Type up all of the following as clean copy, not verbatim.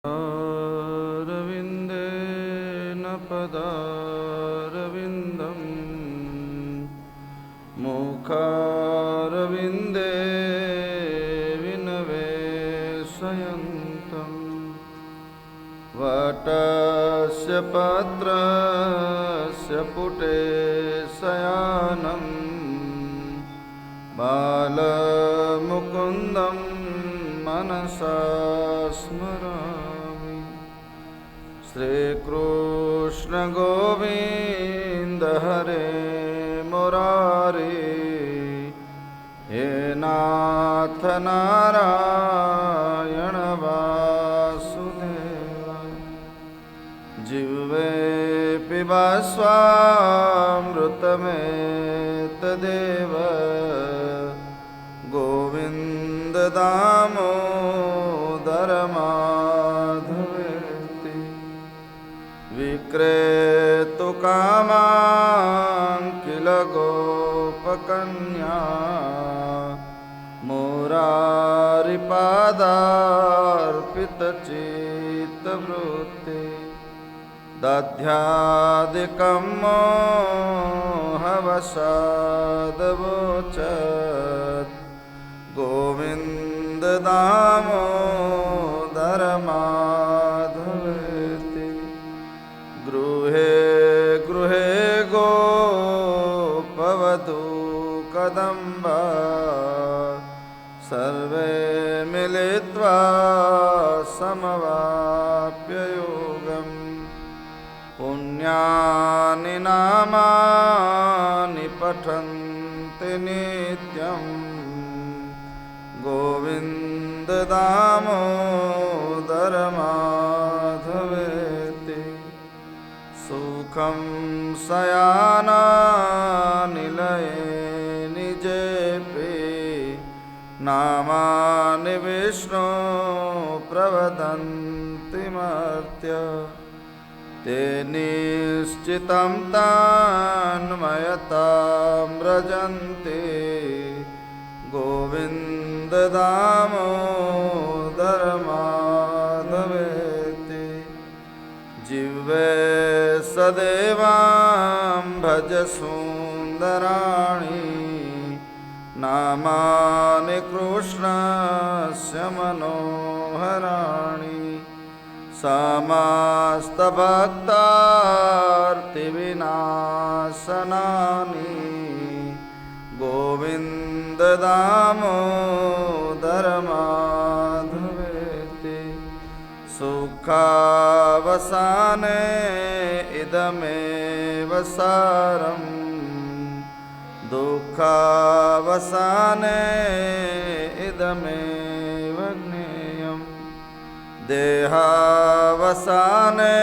अरविन्देन पदारविन्दं मुखारविन्दे विनवेशयन्तं वटस्य पत्रस्य पुटे शयानं बालमुकुन्दं मनसा स्मरामि। श्रीकृष्ण गोविन्द हरे मुरारी, हे नाथ नारायण वासुदेव। जिह्वे पिबा स्वामृतमेतदेव, गोविन्द दामोदर माधवेति। विक्रेतु कामां किल गोपकन्या, मुरारिपादार्पितचित्तवृत्ति। दध्यादिकं मोहवशादवोचत्, गोविन्द दामोदर माधवेति। गृहे गृहे गोपवधू कदम्बा, सर्वे मिलित्वा समवाप्य योगम्। पुण्यानि नामानि पठन्ति नित्यं, गोविन्द दामोदर माधवेति। सुखं शयानानिलये निजेऽपि, नामानि विष्णो प्रवदन्ति मर्त्य। ते निश्चितं तन्मयतां व्रजन्ति, गोविन्द दामोदर माधवेति। जिह्वे सदेवां भज सुन्दराणि, नामानि कृष्णस्य मनोहराणि। समस्तभक्तार्तिविनाशनानि, गोविन्द दामोदर माधवेति। सुखावसाने इदमेव सारम्, दुःखावसाने इदमेव ज्ञेयम्। देहावसाने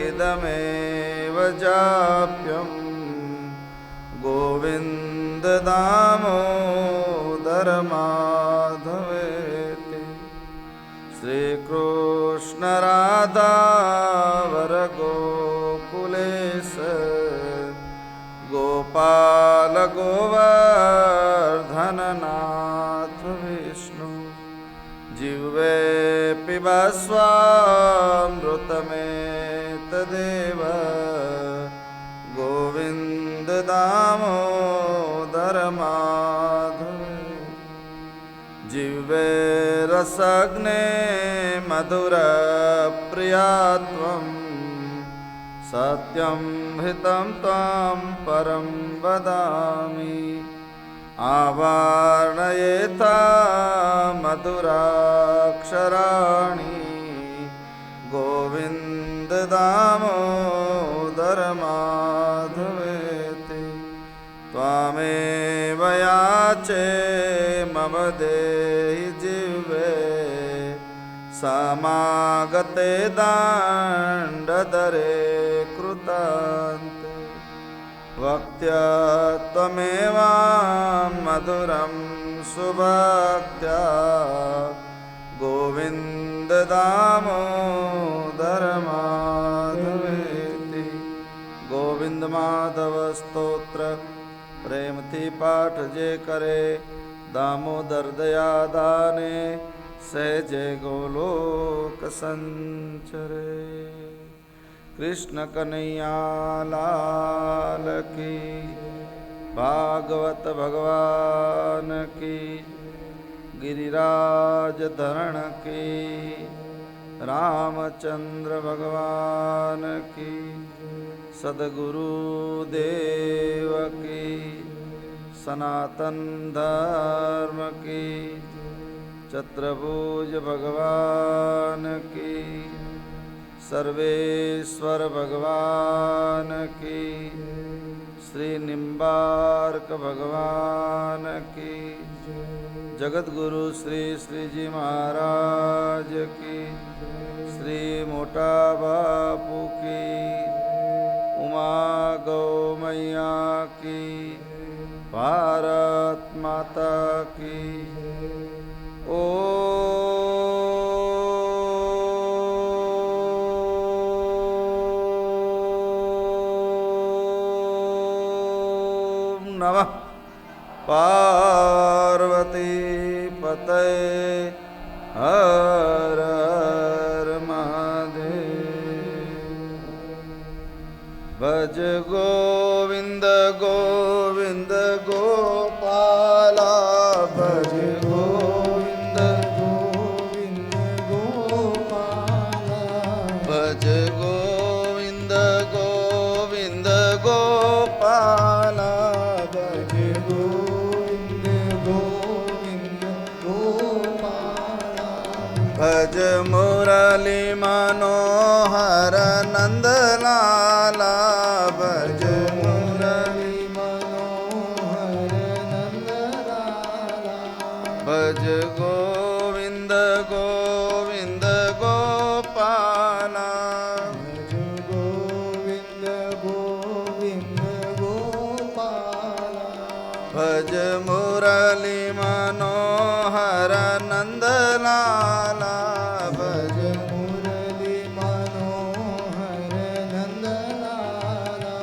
इदमेव जाप्यम्, गोविन्द दामोदर माधवेति। श्रीकृष्ण राधा वरगोकुलेश, गोपाल गोवर्धन नाथ विष्णु। जिह्वे पिबा स्वामृतमेतदेव, गोविन्द दामोदर माधवे। जिह्वे रसग्ने मधुर प्रिया त्वं, सत्यं हितं त्वां परं वदामि। आवार्णयेथा मधुराक्षराणि, गोविन्द दामोदर माधवेति। त्वामेव याचे मम देहि जिह्वे, समागते दाण्डधरे कृतान्ते। वक्त्यत्वमेव मधुरं सुभक्त्या, गोविन्द दामोदर माधवेति। गोविंद माधव स्तोत्र प्रेम थी पाठ जे करे, दामोदर दया दाने सहजे गोलोक संचरे। कृष्ण कन्हैया लाल की, भागवत भगवान की, गिरिराज धरण की, रामचंद्र भगवान की, सद्गुरु देव की, सनातन धर्म की, चतुर्भुज भगवान की, सर्वेश्वर भगवान की, श्री निम्बार्क भगवान की, जगतगुरु श्री श्री जी महाराज की, श्री मोटा बापू की, उमा गौ मैया की, भारत माता की। ओम नमः पार्वती पतये हर हर महादेव। भज गोविंद गोविंद गोपाला, भज गोविंद गोविंद गोपाला, भज गोविंद गोविंद गोपाला, भज गोविंद गोविंद गोपाला। भज मुरली मनोहर नंदलाला, भज मुरली मनोहर नंदलाला, भज गोविंद गोविंद गोपाला, भज गोविंद गोविंद गोपाला। भज मुरली मनोहर नंदलाला, भज मुरली मनोहर नंदलाला।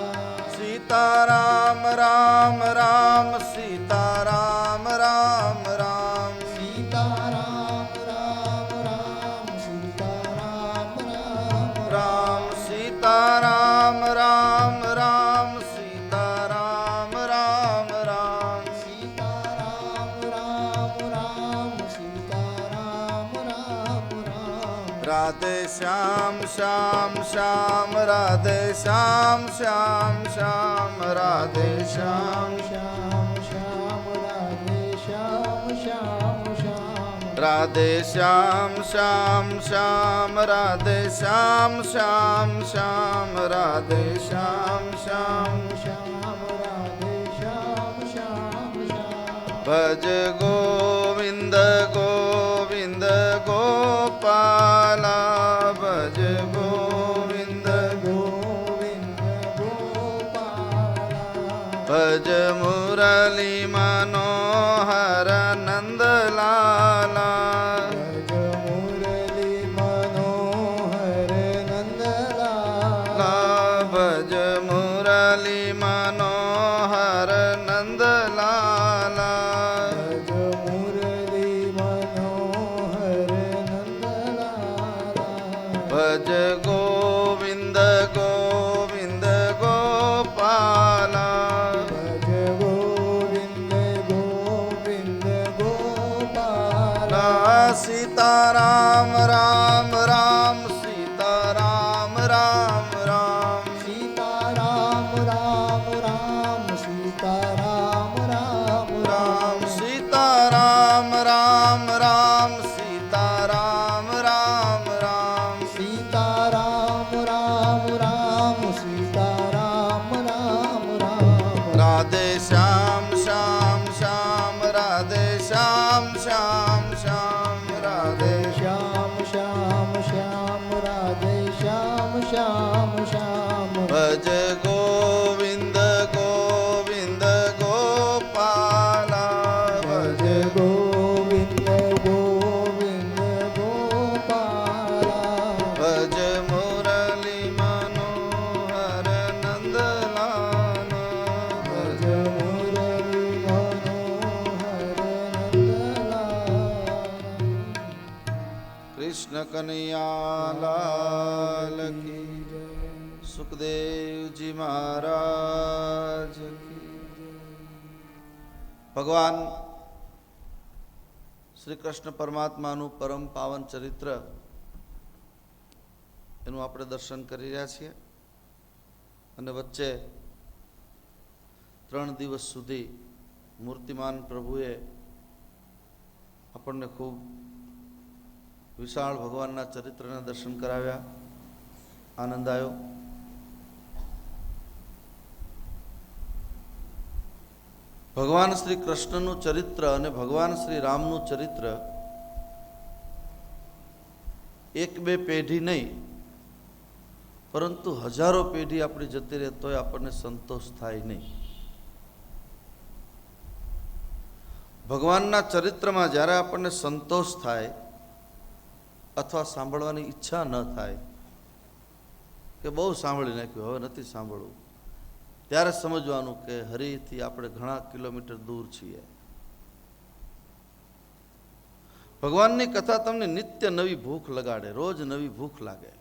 सीताराम राम राम सीताराम राम राम, सीताराम राम राम सीताराम राम राम, सीताराम राम राम सीताराम राम राम, सीताराम राम राम सीताराम राम राम। राधे श्याम श्याम श्याम, राधे श्याम श्याम श्याम, राधे श्याम श्याम श्याम, राधे श्याम श्याम श्याम, राधे श्याम श्याम श्याम, राधे श्याम श्याम श्याम, राधे श्याम श्याम श्याम, राधे श्याम श्याम श्याम। भज गोविंद गोविंद गोपाला, भज गोविंद गोविंद गोपाला। भज मुरली मनोहर नंदलाला, भज मुरली मनोहर नंदलाला, भज मुरली मनोहर नंदलाला, भज मुरली मनोहर नंदलाला। भज गोविंद गोविंद गोपाला, भज गोविंद गोविंद गोपाला। सीताराम राम राम सीताराम राम राम, सीताराम राम राम सीताराम राम राम, सीताराम राम राम सीताराम राम राम, सीताराम કૃષ્ણ કનૈયા લાલ કી જય. સુખદેવજી મહારાજ કી જય. ભગવાન શ્રી કૃષ્ણ પરમાત્માનું પરમ પાવન ચરિત્ર એનું આપણે દર્શન કરી રહ્યા છીએ અને વચ્ચે 3 દિવસ સુધી મૂર્તિમાન પ્રભુએ આપણને ખૂબ વિશાળ ભગવાનના ચરિત્રના દર્શન કરાવ્યા. આનંદ આવ્યો. ભગવાન શ્રી કૃષ્ણનું ચરિત્ર અને ભગવાન શ્રી રામનું ચરિત્ર એક બે પેઢી નહીં, પરંતુ હજારો પેઢી આપણી જતી રહે તોય આપણને સંતોષ થાય નહીં. ભગવાનના ચરિત્રમાં જ્યારે આપણને સંતોષ થાય અથવા સાંભળવાની ઈચ્છા ન થાય કે બહુ સાંભળી નાખ્યું, હવે નથી સાંભળવું, ત્યારે સમજવાનું કે હરિથી આપણે ઘણા કિલોમીટર દૂર છીએ. ભગવાનની કથા તમને નિત્ય નવી ભૂખ લગાડે, રોજ નવી ભૂખ લાગે.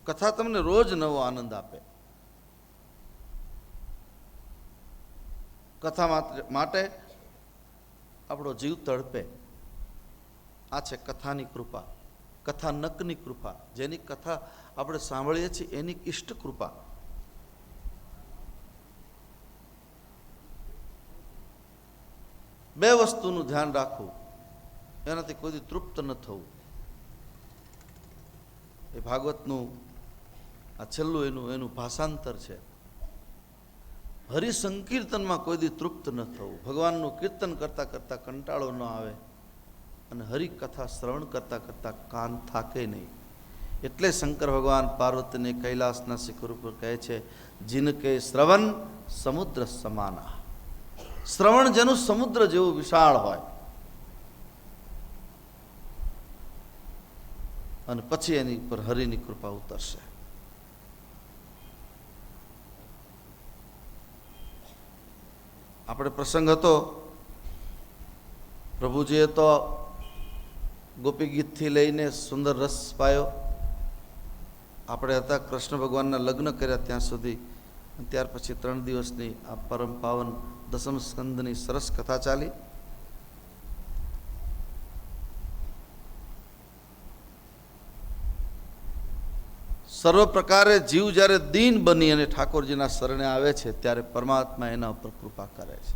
કથા તમને રોજ નવો આનંદ આપે. કથા માટે આપણો જીવ તડપે. આ છે કથાની કૃપા, કથાનકની કૃપા. જેની કથા આપણે સાંભળીએ છીએ એની ઇષ્ટ કૃપા. બે વસ્તુનું ધ્યાન રાખવું, એનાથી કોઈ તૃપ્ત ન થવું. એ ભાગવતનું આ છેલ્લું એનું ભાષાંતર છે. હરિસંકીર્તનમાં કોઈ દી તૃપ્ત ન થવું. ભગવાનનું કીર્તન કરતા કરતા કંટાળો ન આવે અને હરિકથા શ્રવણ કરતા કરતા કાન થાકે નહીં. એટલે શંકર ભગવાન પાર્વતીને કૈલાસના શિખર ઉપર કહે છે, જિનકે શ્રવણ સમુદ્ર સમાના. શ્રવણ જેનું સમુદ્ર જેવું વિશાળ હોય. અને પછી એની પર હરિની કૃપા ઉતરશે. આપણે પ્રસંગ હતો, પ્રભુજીએ તો ગોપી ગીતથી લઈને સુંદર રસ પાયો. આપણે હતા કૃષ્ણ ભગવાનના લગ્ન કર્યા ત્યાં સુધી. ત્યાર પછી 3 દિવસની આ પરમ પાવન દસમ સ્કંદની સરસ કથા ચાલી. સર્વ પ્રકારે જીવ જ્યારે દીન બની અને ઠાકોરજીના શરણે આવે છે ત્યારે પરમાત્મા એના ઉપર કૃપા કરે છે.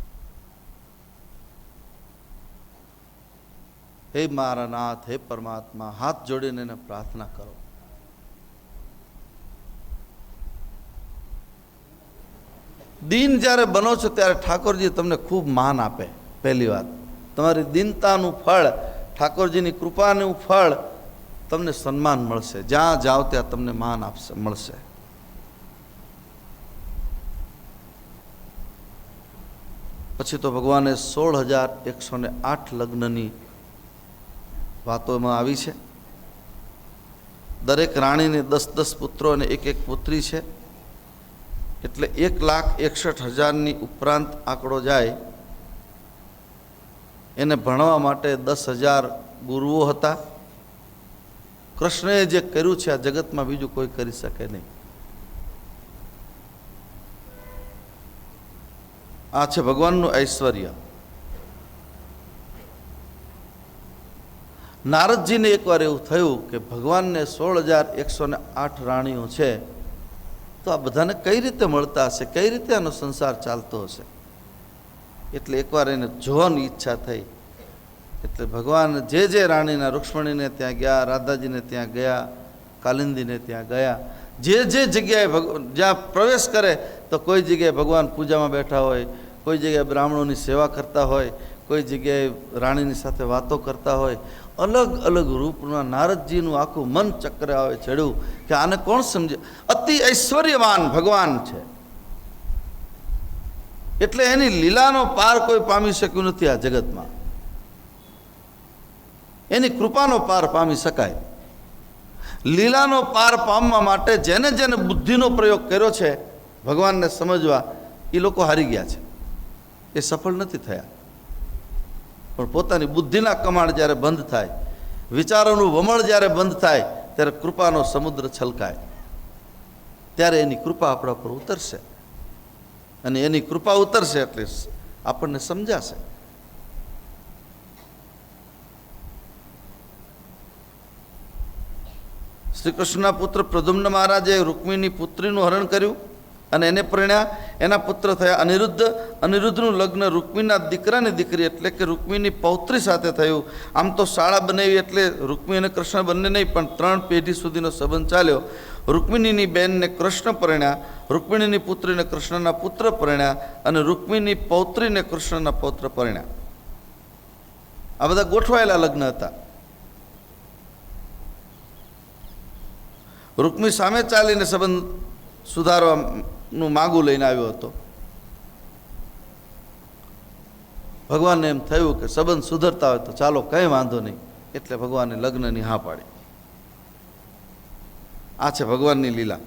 હે મારા નાથ, હે પરમાત્મા, હાથ જોડીને એને પ્રાર્થના કરો. દીન જ્યારે બનો છો ત્યારે ઠાકોરજી તમને ખૂબ માન આપે. પહેલી વાત, તમારી દીનતાનું ફળ, ઠાકોરજીની કૃપાનું ફળ, તમને સન્માન મળશે. જ્યાં જાઓ ત્યાં તમને માન મળશે. પછી તો ભગવાને 16,108 લગ્નની વાતો એમાં આવી છે. દરેક રાણીને 10-10 પુત્રો અને 1-1 પુત્રી છે. એટલે 1,61,000ની ઉપરાંત આંકડો જાય. એને ભણવા માટે 10,000 ગુરુઓ હતા. કૃષ્ણએ જે કર્યું છે આ જગતમાં બીજું કોઈ કરી શકે નહીં. આ છે ભગવાનનું ઐશ્વર્ય. નારદજીને એકવાર એવું થયું કે ભગવાનને 16,108 રાણીઓ છે, તો આ બધાને કઈ રીતે મળતા હશે, કઈ રીતે આનો સંસાર ચાલતો હશે. એટલે એકવાર એને જોવાની ઈચ્છા થઈ. એટલે ભગવાન જે રાણીના, રૂક્ષ્મણીને ત્યાં ગયા, રાધાજીને ત્યાં ગયા, કાલિંદીને ત્યાં ગયા. જે જગ્યાએ જ્યાં પ્રવેશ કરે તો કોઈ જગ્યાએ ભગવાન પૂજામાં બેઠા હોય, કોઈ જગ્યાએ બ્રાહ્મણોની સેવા કરતા હોય, કોઈ જગ્યાએ રાણીની સાથે વાતો કરતા હોય. અલગ અલગ રૂપના નારદજીનું આખું મન ચક્ર આવે ચડ્યું કે આને કોણ સમજે. અતિ ઐશ્વર્યવાન ભગવાન છે. એટલે એની લીલાનો પાર કોઈ પામી શક્યું નથી આ જગતમાં. એની કૃપાનો પાર પામી શકાય. લીલાનો પાર પામવા માટે જેને જેને બુદ્ધિનો પ્રયોગ કર્યો છે ભગવાનને સમજવા, એ લોકો હારી ગયા છે, એ સફળ નથી થયા. પણ પોતાની બુદ્ધિના કમાડ જ્યારે બંધ થાય, વિચારોનું વમળ જ્યારે બંધ થાય, ત્યારે કૃપાનો સમુદ્ર છલકાય, ત્યારે એની કૃપા આપણા પર ઉતરશે. અને એની કૃપા ઉતરશે એટલે આપણને સમજાશે. શ્રી કૃષ્ણના પુત્ર પ્રદ્યુમ્ન મહારાજે રૂક્મિણીની પુત્રીનું હરણ કર્યું અને એને પરણ્યા. એના પુત્ર થયા અનિરુદ્ધ. અનિરુદ્ધનું લગ્ન રૂક્મિણીના દીકરાની દીકરી એટલે કે રૂક્મિણીની પૌત્રી સાથે થયું. આમ તો શાળા બનાવી એટલે રૂક્મિણી અને કૃષ્ણ બંને નહીં, પણ 3 પેઢી સુધીનો સંબંધ ચાલ્યો. રૂક્મિણીની બેનને કૃષ્ણ પરણ્યા, રૂક્મિણીની પુત્રીને કૃષ્ણના પુત્ર પરણ્યા અને રૂક્મિણીની પૌત્રીને કૃષ્ણના પૌત્ર પરણ્યા. આ બધા ગોઠવાયેલા લગ્ન હતા. રૂક્મિણી સામે ચાલીને સંબંધ સુધારવાનું માગું લઈને આવ્યો હતો. ભગવાનને એમ થયું કે સંબંધ સુધરતા હોય તો ચાલો, કંઈ વાંધો નહીં. એટલે ભગવાને લગ્નની હા પાડી. આ છે ભગવાનની લીલા.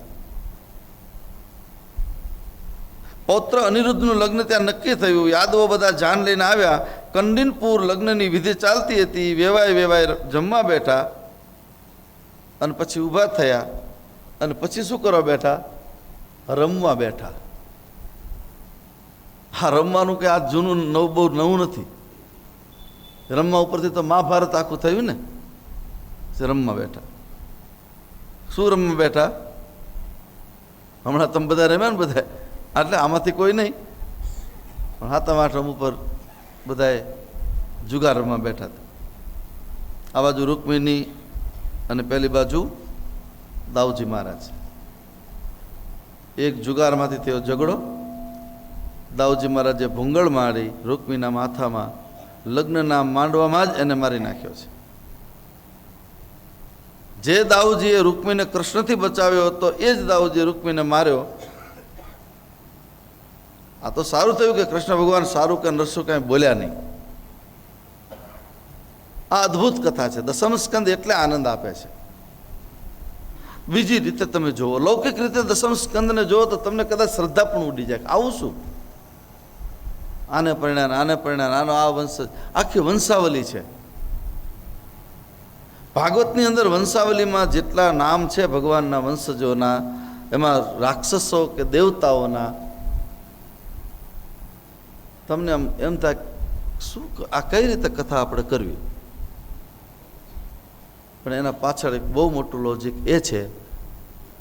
પૌત્ર અનિરુદ્ધનું લગ્ન ત્યાં નક્કી થયું. યાદવો બધા જાન લઈને આવ્યા. કંદિનપુર લગ્નની વિધિ ચાલતી હતી. વેવાય જમવા બેઠા અને પછી ઊભા થયા અને પછી શું કરવા બેઠા? રમવા બેઠા. હા, રમવાનું કે આ જૂનું બહુ નવું નથી. રમવા ઉપરથી તો મહાભારત આખું થયું ને. રમવા બેઠા. શું રમવા બેઠા? હમણાં તમે બધા રમ્યા ને બધા, એટલે આમાંથી કોઈ નહીં, પણ 7મ 8મ ઉપર બધાએ જુગાર રમવા બેઠા હતા. આ બાજુ રૂક્મિણી અને પેલી બાજુ દાઉજી મહારાજ. એક જુગારમાંથી થયો ઝઘડો. દાઉજી મહારાજે ભૂંગળ મારી રૂક્મિણીના માથામાં, લગ્નના માંડવામાં જ એને મારી નાખ્યો છે. જે દાઉજીએ રૂક્મિણીને કૃષ્ણથી બચાવ્યો હતો એ જ દાઉજીએ રૂક્મિણીને માર્યો. આ તો સારું થયું કે કૃષ્ણ ભગવાન સારું કે નરસું કાંઈ બોલ્યા નહીં. આ અદ્ભુત કથા છે. દસમ સ્કંદ એટલે આનંદ આપે છે. બીજી રીતે તમે જુઓ, લૌકિક રીતે દસમ સ્કંદને જુઓ તો તમને કદાચ શ્રદ્ધા પણ ઉડી જાય. આવું શું? આને પરિણામ આનો આ વંશ, આખી વંશાવલી છે. ભાગવતની અંદર વંશાવલીમાં જેટલા નામ છે ભગવાનના વંશજોના, એમાં રાક્ષસો કે દેવતાઓના, તમને એમ થાય શું આ કઈ રીતે કથા આપણે કરવી? પણ એના પાછળ એક બહુ મોટું લોજિક એ છે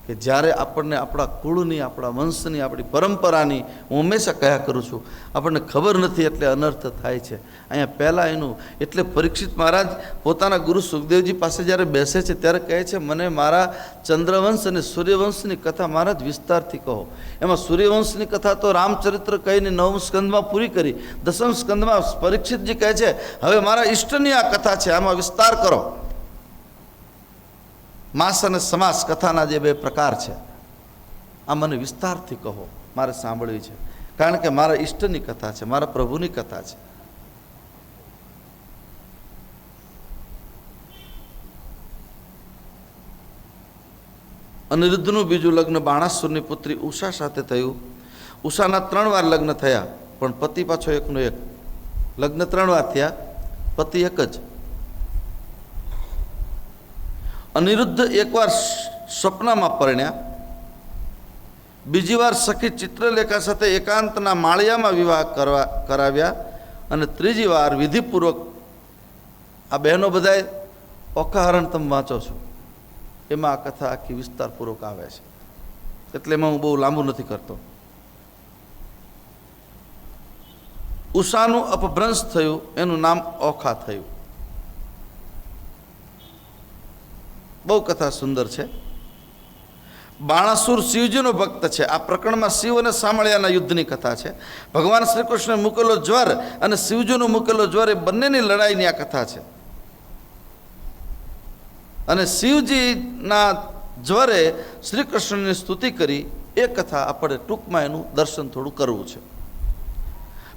કે જ્યારે આપણને આપણા કુળની, આપણા વંશની, આપણી પરંપરાની, હું હંમેશા કહ્યા કરું છું, આપણને ખબર નથી એટલે અનર્થ થાય છે. અહીંયા પહેલાં એનું એટલે પરીક્ષિત મહારાજ પોતાના ગુરુ સુખદેવજી પાસે જ્યારે બેસે છે ત્યારે કહે છે, મને મારા ચંદ્રવંશ અને સૂર્યવંશની કથા મહારાજ વિસ્તારથી કહો. એમાં સૂર્યવંશની કથા તો રામચરિત્ર કહીને 9મ સ્કંદમાં પૂરી કરી. 10મ સ્કંદમાં પરીક્ષિતજી કહે છે, હવે મારા ઈષ્ટની આ કથા છે, આમાં વિસ્તાર કરો. માસ અને સમાસ કથાના જે 2 પ્રકાર છે, આ મને વિસ્તારથી કહો, મારે સાંભળવી છે. કારણ કે મારા ઈષ્ટની કથા છે, મારા પ્રભુની કથા છે. અનિરુદ્ધનું બીજું લગ્ન બાણાસુરની પુત્રી ઉષા સાથે થયું. ઉષાના 3 વાર લગ્ન થયા, પણ પતિ પાછો એકનો એક. લગ્ન 3 વાર થયા, પતિ એક જ. અનિરુદ્ધ એકવાર સ્વપ્નમાં પરણ્યા, બીજી વાર સખી ચિત્રલેખા સાથે એકાંતના માળિયામાં વિવાહ કરાવ્યા અને ત્રીજી વાર વિધિપૂર્વક. આ બહેનો બધાએ ઓખાહરણ તમે વાંચો છો, એમાં આ કથા આખી વિસ્તારપૂર્વક આવે છે, એટલે એમાં હું બહુ લાંબુ નથી કરતો. ઉષાનું અપભ્રંશ થયું, એનું નામ ઓખા થયું. બહુ કથા સુંદર છે. બાણાસુર શિવજીનો ભક્ત છે. આ પ્રકરણમાં શિવ અને સામળિયાના યુદ્ધની કથા છે. ભગવાન શ્રી કૃષ્ણે મૂકેલો જ્વર અને શિવજીનો મૂકેલો જ્વર એ બંનેની લડાઈની આ કથા છે. અને શિવજીના જ્વરે શ્રી કૃષ્ણની સ્તુતિ કરી એ કથા આપણે ટૂંકમાં એનું દર્શન થોડું કરવું છે.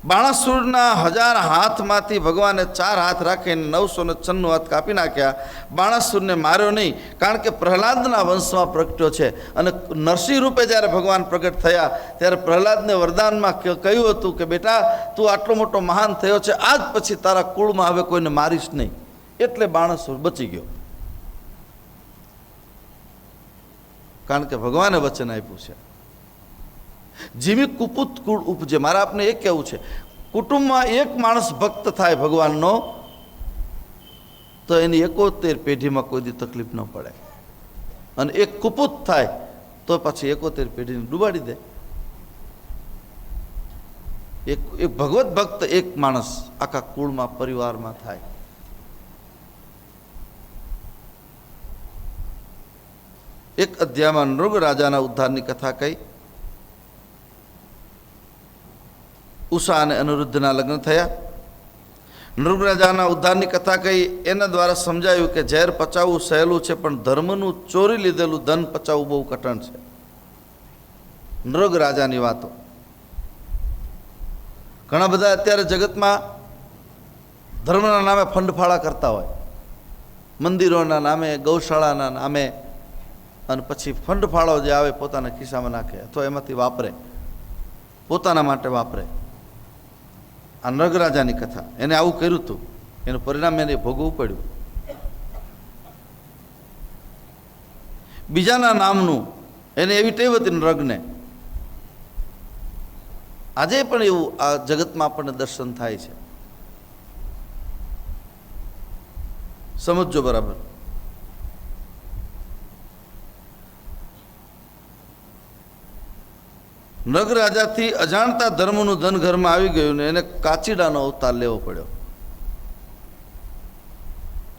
બાણાસુરના 1000 હાથમાંથી ભગવાને 4 હાથ રાખીને 996 હાથ કાપી નાખ્યા. બાણાસુરને માર્યો નહીં, કારણ કે પ્રહલાદના વંશમાં પ્રગટ્યો છે. અને નરસિંહ રૂપે જ્યારે ભગવાન પ્રગટ થયા ત્યારે પ્રહલાદને વરદાનમાં કહ્યું હતું કે બેટા, તું આટલો મોટો મહાન થયો છે, આજ પછી તારા કુળમાં હવે કોઈને મારીશ નહીં. એટલે બાણાસુર બચી ગયો, કારણ કે ભગવાને વચન આપ્યું છે. જીમી કુપુત કુળ ઉપજે. મારે આપને એ કહેવું છે, કુટુંબમાં એક માણસ ભક્ત થાય ભગવાનનો તો એની 71 પેઢીમાં કોઈ દી તકલીફ ન પડે. અને એક કુપુત થાય તો પછી 71 પેઢીને ડૂબાડી દે. એક ભગવત ભક્ત એક માણસ આખા કુળમાં પરિવારમાં થાય. એક અધ્યાયમાં નૃગ રાજાના ઉદ્ધારની કથા કહી. ઉષા અને અનિરુદ્ધના લગ્ન થયા. નૃગ રાજાના ઉદ્ધારની કથા કહી. એના દ્વારા સમજાયું કે ઝેર પચાવવું સહેલું છે, પણ ધર્મનું ચોરી લીધેલું ધન પચાવવું બહુ કઠણ છે. નૃગ રાજાની વાતો. ઘણા બધા અત્યારે જગતમાં ધર્મના નામે ફંડફાળા કરતા હોય, મંદિરોના નામે, ગૌશાળાના નામે, અને પછી ફંડફાળો જે આવે પોતાના ખિસ્સામાં નાખે અથવા એમાંથી વાપરે, પોતાના માટે વાપરે. આ નગરાજાની કથા, એને આવું કર્યું હતું, એનું પરિણામ એને ભોગવવું પડ્યું. બીજાના નામનું એને એવી ટેવ હતી નૃગને. આજે પણ એવું આ જગતમાં આપણને દર્શન થાય છે. સમજજો બરાબર. નગ રાજાથી અજાણતા ધર્મનું ધન ઘરમાં આવી ગયું ને એને કાચીડાનો અવતાર લેવો પડ્યો.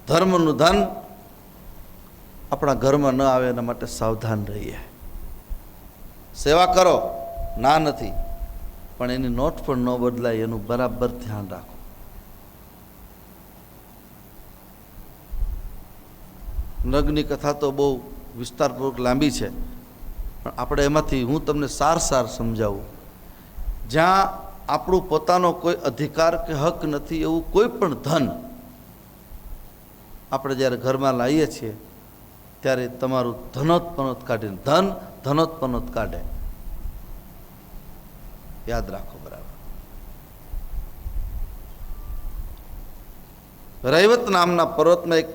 ધર્મનું ધન આપણા ઘરમાં ન આવે એના માટે સાવધાન રહીએ. સેવા કરો, ના નથી, પણ એની નોટ પણ ન બદલાય એનું બરાબર ધ્યાન રાખો. નગની કથા તો બહુ વિસ્તારપૂર્વક લાંબી છે, પણ આપણે એમાંથી હું તમને સાર સમજાવું. જ્યાં આપણું પોતાનો કોઈ અધિકાર કે હક નથી એવું કોઈ પણ ધન આપણે જ્યારે ઘરમાં લાવીએ છીએ ત્યારે તમારું ધનોત્પન્નોત કાઢીને ધનોત્પન્નોત કાઢે. યાદ રાખો બરાબર. રૈવત નામના પર્વતમાં એક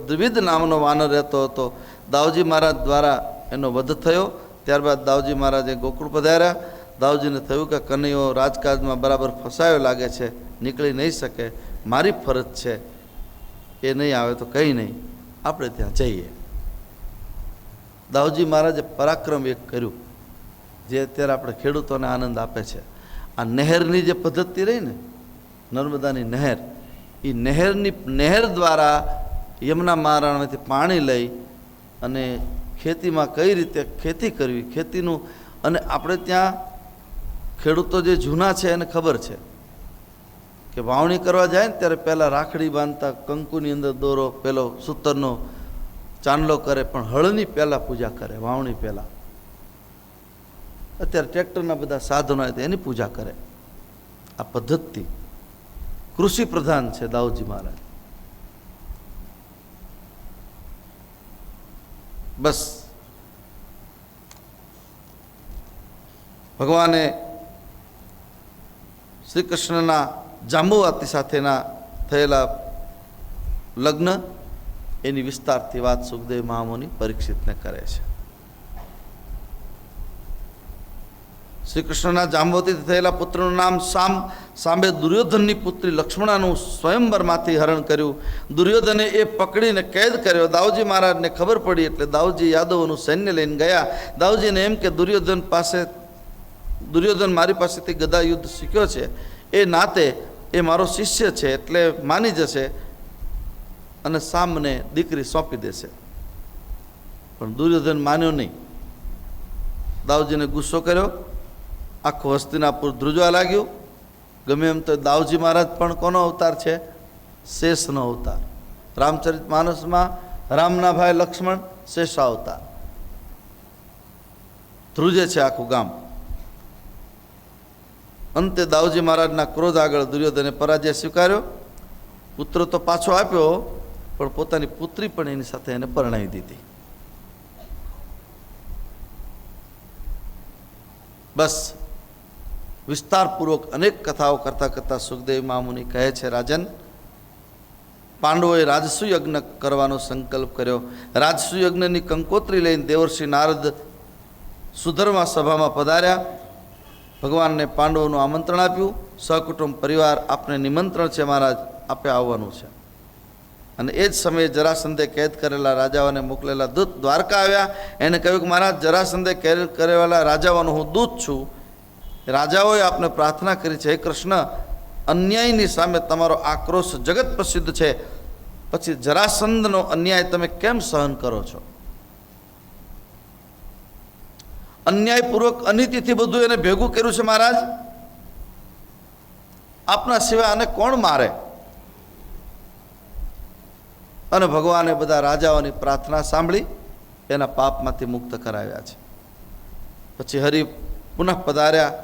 દ્વિવિધ નામનો વાનર રહેતો હતો. દાઉજી મહારાજ દ્વારા એનો વધ થયો. ત્યારબાદ દાઉજી મહારાજે ગોકુળ પધાર્યા. દાઉજીને થયું કે કનૈયો રાજકાજમાં બરાબર ફસાયો લાગે છે, નીકળી નહીં શકે, મારી ફરજ છે, એ નહીં આવે તો કંઈ નહીં, આપણે ત્યાં જઈએ. દાઉજી મહારાજે પરાક્રમ એક કર્યું જે અત્યારે આપણે ખેડૂતોને આનંદ આપે છે. આ નહેરની જે પદ્ધતિ રહી ને, નર્મદાની નહેર, એ નહેર દ્વારા યમુના મહારાણામાંથી પાણી લઈ અને ખેતીમાં કઈ રીતે ખેતી કરવી, ખેતીનું. અને આપણે ત્યાં ખેડૂતો જે જૂના છે એને ખબર છે કે વાવણી કરવા જાય ને ત્યારે પહેલાં રાખડી બાંધતા, કંકુની અંદર દોરો, પેલો સૂતરનો ચાંદલો કરે, પણ હળની પહેલાં પૂજા કરે, વાવણી પહેલાં. અત્યારે ટ્રેક્ટરના બધા સાધનો હોય તો એની પૂજા કરે. આ પદ્ધતિ કૃષિ પ્રધાન છે દાઉજી મહારાજ. બસ ભગવાને શ્રી કૃષ્ણના જાંબુવાતી સાથેના થયેલા લગ્ન એની વિસ્તારથી વાત સુખદેવ મહામુનિ પરીક્ષિતને કરે છે. શ્રી કૃષ્ણના જાંબુવતીથી થયેલા પુત્રનું નામ સાંબે દુર્યોધનની પુત્રી લક્ષ્મણાનું સ્વયંવરમાંથી હરણ કર્યું. દુર્યોધને એ પકડીને કેદ કર્યો. દાઉજી મહારાજને ખબર પડી એટલે દાઉજી યાદવોનું સૈન્ય લઈને ગયા. દાઉજીને એમ કે દુર્યોધન મારી પાસેથી ગદા યુદ્ધ શીખ્યો છે, એ નાતે એ મારો શિષ્ય છે એટલે માની જશે અને સામને દીકરી સોંપી દેશે. પણ દુર્યોધન માન્યો નહીં. દાઉજીને ગુસ્સો કર્યો. આખું હસ્તિનાપુર ધ્રુજવા લાગ્યું. ગમે એમ તો દાઉજી મહારાજ પણ કોનો અવતાર છે? શેષનો અવતાર. રામચરિત માનસમાં રામના ભાઈ લક્ષ્મણ શેષા અવતાર. ધ્રુજે છે આખું ગામ. અંતે દાઉજી મહારાજના ક્રોધ આગળ દુર્યોધને પરાજય સ્વીકાર્યો. પુત્ર તો પાછો આપ્યો, પણ પોતાની પુત્રી પણ એની સાથે એને પરણાવી દીધી. બસ વિસ્તારપૂર્વક અનેક કથાઓ કરતા કરતા સુખદેવ મહામુનિ કહે છે, રાજન, પાંડવોએ રાજસુ યજ્ઞ કરવાનો સંકલ્પ કર્યો. રાજસુ યજ્ઞની કંકોત્રી લઈને દેવર્ષિ નારદ સુધર્મા સભામાં પધાર્યા. ભગવાનને પાંડવોનું આમંત્રણ આપ્યું. સહકુટુંબ પરિવાર, આપને નિમંત્રણ છે મહારાજ, આપે આવવાનું છે. અને એ જ સમયે જરાસંધે કેદ કરેલા રાજાઓને મોકલેલા દૂત દ્વારકા આવ્યા. એને કહ્યું કે મહારાજ, જરાસંધે કેદ કરેલા રાજાઓનો હું દૂત છું. રાજાઓએ આપને પ્રાર્થના કરી છે, હે કૃષ્ણ, અન્યાયની સામે તમારો આક્રોશ જગત પ્રસિદ્ધ છે, પછી જરાસંધનો અન્યાય તમે કેમ સહન કરો છો? અન્યાયપૂર્વક અનીતિથી બધું એને ભેગું કર્યું છે મહારાજ. આપના સિવાય આને કોણ મારે? અને ભગવાને બધા રાજાઓની પ્રાર્થના સાંભળી એના પાપમાંથી મુક્ત કરાવ્યા છે. પછી હરિ પુનઃ પધાર્યા.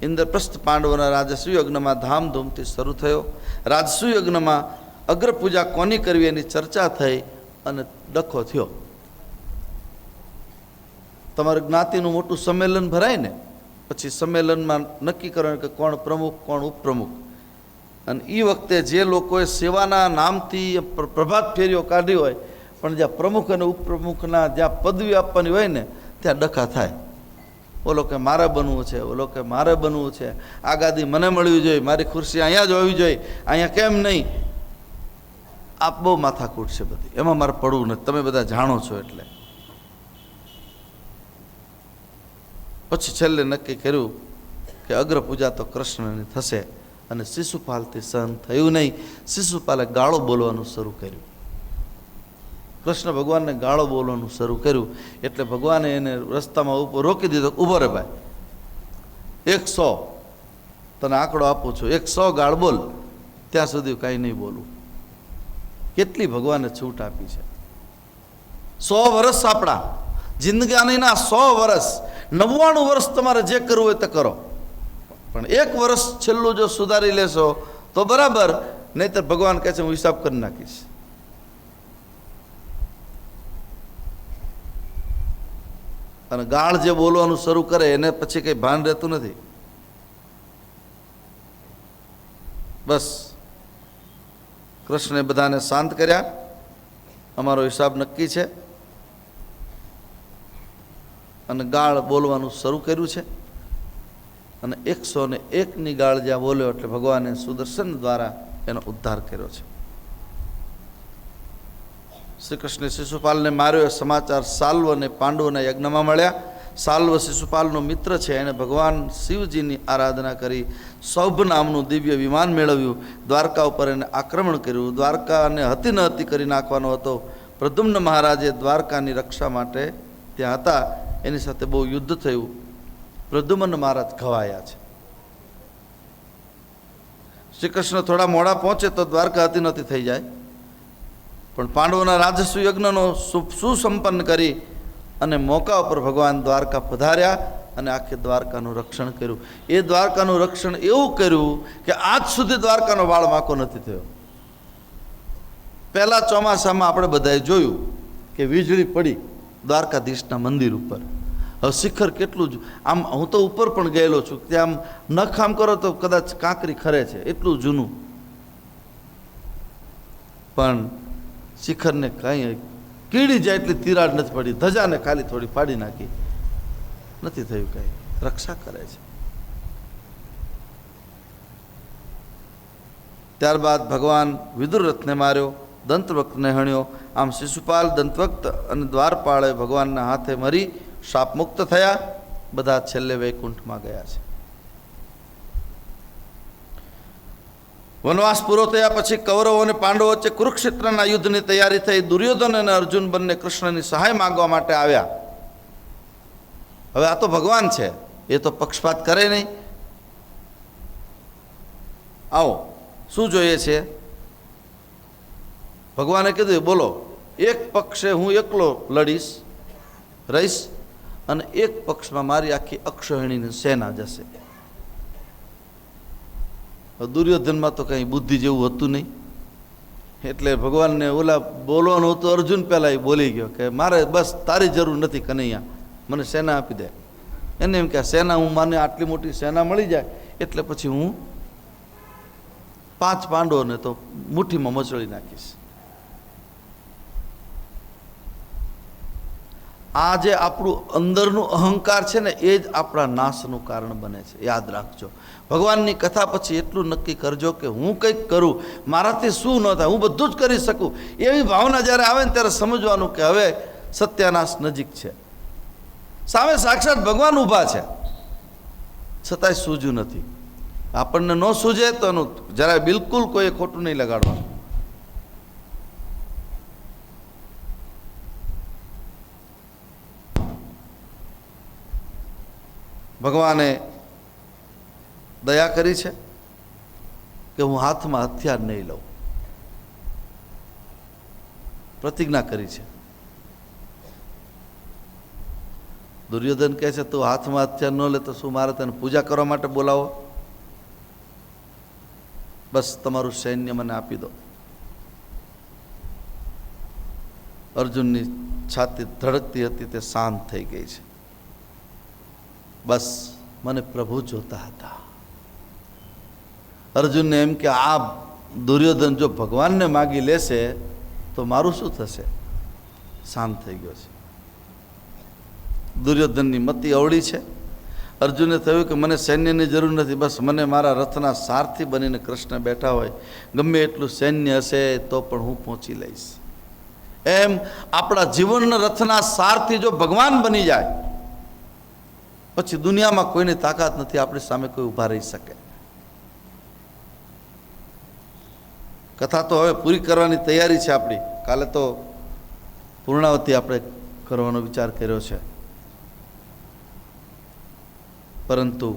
ઇન્દ્રપ્રસ્થ પાંડવોના રાજસુ યજ્ઞમાં ધામધૂમથી શરૂ થયો. રાજસુ યજ્ઞમાં અગ્રપૂજા કોની કરવી એની ચર્ચા થઈ અને ડખો થયો. તમારે જ્ઞાતિનું મોટું સંમેલન ભરાય ને, પછી સંમેલનમાં નક્કી કરવાનું કે કોણ પ્રમુખ કોણ ઉપપ્રમુખ. અને એ વખતે જે લોકોએ સેવાના નામથી પ્રભાત ફેરીઓ કાઢી હોય, પણ જ્યાં પ્રમુખ અને ઉપપ્રમુખના જ્યાં પદવી આપવાની હોય ને, ત્યાં ડખા થાય. ઓલો કે મારે બનવું છે, ઓલો કે મારે બનવું છે, આ ગાદી મને મળવી જોઈએ, મારી ખુરશી અહીંયા જ હોવી જોઈએ, અહીંયા કેમ નહીં? આ બહુ માથાકૂટ છે બધી, એમાં મારે પડવું નથી, તમે બધા જાણો છો. એટલે પછી છેલ્લે નક્કી કર્યું કે અગ્ર પૂજા તો કૃષ્ણની થશે. અને શિશુપાલથી સહન થયું નહીં. શિશુપાલે ગાળો બોલવાનું શરૂ કર્યું. કૃષ્ણ ભગવાનને ગાળો બોલવાનું શરૂ કર્યું એટલે ભગવાને એને રસ્તામાં રોકી દીધો. ઊભો રે ભાઈ, 100 તને આંકડો આપું છું, 100 ગાળ બોલ, ત્યાં સુધી કાંઈ નહીં બોલું. કેટલી ભગવાને છૂટ આપી છે. 100 વર્ષ આપણા જિંદગાનીના 100 વર્ષ, 99 વર્ષ તમારે જે કરવું હોય તે કરો, પણ 1 વર્ષ છેલ્લું જો સુધારી લેશો તો બરાબર, નહીંતર ભગવાન કહે છે હું હિસાબ કરી નાખીશ. અને ગાળ જે બોલવાનું શરૂ કરે એને પછી કંઈ ભાન રહેતું નથી. બસ કૃષ્ણે બધાને શાંત કર્યા. અમારો હિસાબ નક્કી છે. અને ગાળ બોલવાનું શરૂ કર્યું છે. અને 101ની ગાળ જ્યાં બોલ્યો એટલે ભગવાને સુદર્શન દ્વારા એનો ઉદ્ધાર કર્યો છે. શ્રી કૃષ્ણે શિશુપાલને માર્યો એ સમાચાર સાલ્વ અને પાંડવોના યજ્ઞમાં મળ્યા. સાલ્વ શિશુપાલનો મિત્ર છે. એણે ભગવાન શિવજીની આરાધના કરી સૌભ નામનું દિવ્ય વિમાન મેળવ્યું. દ્વારકા ઉપર એને આક્રમણ કર્યું. દ્વારકાને હતી ન હતી કરી નાખવાનો હતો. પ્રદ્યુમ્ન મહારાજે દ્વારકાની રક્ષા માટે ત્યાં હતા. એની સાથે બહુ યુદ્ધ થયું. પ્રદ્યુમ્ન મહારાજ ઘવાયા છે. શ્રી કૃષ્ણ થોડા મોડા પહોંચે તો દ્વારકા હતી નથી થઈ જાય. પણ પાંડવોના રાજસુ યજ્ઞનો સુસંપન્ન કરી અને મોકા ઉપર ભગવાન દ્વારકા પધાર્યા અને આખી દ્વારકાનું રક્ષણ કર્યું. એ દ્વારકાનું રક્ષણ એવું કર્યું કે આજ સુધી દ્વારકાનો વાળ વાંકો નથી થયો. પહેલા ચોમાસામાં આપણે બધાએ જોયું કે વીજળી પડી દ્વારકાધીશના મંદિર ઉપર. હવે શિખર કેટલું જ આમ, હું તો ઉપર પણ ગયેલો છું, ત્યાં આમ નખ આમ કરો તો કદાચ કાંકરી ખરે છે, એટલું જૂનું. પણ શિખરને કાંઈ કીડી જાય એટલી તિરાડ નથી પડી. ધજાને ખાલી થોડી ફાડી નાખી, નથી થયું કાંઈ. રક્ષા કરે છે. ત્યારબાદ ભગવાન વિદુરથને માર્યો, દંતવક્તને હણ્યો. આમ શિશુપાલ, દંતવક્ત અને દ્વારપાળે ભગવાનના હાથે મરી શાપ મુક્ત થયા. બધા છેલ્લે વૈકુંઠમાં ગયા છે. વનવાસ પૂરો થયા પછી કૌરવો અને પાંડવો વચ્ચે કુરુક્ષેત્રના યુદ્ધની તૈયારી થઈ. દુર્યોધન અને અર્જુન બંને કૃષ્ણની સહાય માંગવા માટે આવ્યા. હવે આ તો ભગવાન છે, એ તો પક્ષપાત કરે નહીં. આવો શું જોઈએ છે? ભગવાને કીધું બોલો, એક પક્ષે હું એકલો રહીશ અને એક પક્ષમાં મારી આખી અક્ષોહિણીની સેના જશે. દુર્યોધનમાં તો કંઈ બુદ્ધિ જેવું હતું નહીં, એટલે ભગવાનને ઓલા બોલવાનું હતું. અર્જુન પહેલાં એ બોલી ગયો કે મારે બસ તારી જરૂર નથી કનૈયા, મને સેના આપી દે. એને એમ કે સેના હું માને આટલી મોટી સેના મળી જાય એટલે પછી હું 5 પાંડવોને તો મુઠ્ઠીમાં મચળી નાખીશ. આ જે આપણું અંદરનું અહંકાર છે ને એ જ આપણા નાશનું કારણ બને છે, યાદ રાખજો. ભગવાનની કથા પછી એટલું નક્કી કરજો કે હું કંઈક કરું, મારાથી શું ન થાય, હું બધું જ કરી શકું. એવી ભાવના જ્યારે આવે ને ત્યારે સમજવાનું કે હવે સત્યાનાશ નજીક છે, સામે સાક્ષાત ભગવાન ઊભા છે, છતાંય સૂઝ્યું નથી. આપણને ન સૂઝે તો એનું જરાય બિલકુલ કોઈ ખોટું નહીં લગાડવાનું. ભગવાને દયા કરી છે કે હું હાથમાં હથિયાર નહીં લઉં, પ્રતિજ્ઞા કરી છે. દુર્યોધન કહે છે તું હાથમાં હથિયાર ન લે તો શું મારે તને પૂજા કરવા માટે બોલાવો? બસ તમારું સૈન્ય મને આપી દો. અર્જુનની છાતી ધડકતી હતી તે શાંત થઈ ગઈ છે. બસ મને પ્રભુ જોતા હતા. અર્જુનને એમ કે આ દુર્યોધન જો ભગવાનને માગી લેશે તો મારું શું થશે? શાંત થઈ ગયો છે. દુર્યોધનની મતિ અવળી છે. અર્જુને થયું કે મને સૈન્યની જરૂર નથી, બસ મને મારા રથના સારથી બનીને કૃષ્ણ બેઠા હોય, ગમે એટલું સૈન્ય હશે તો પણ હું પહોંચી લઈશ. એમ આપણા જીવનના રથના સારથી જો ભગવાન બની જાય પછી દુનિયામાં કોઈની તાકાત નથી આપણી સામે કોઈ ઊભા રહી શકે. કથા તો હવે પૂરી કરવાની તૈયારી છે આપણી. કાલે તો પૂર્ણાવતી આપણે કરવાનો વિચાર કર્યો છે, પરંતુ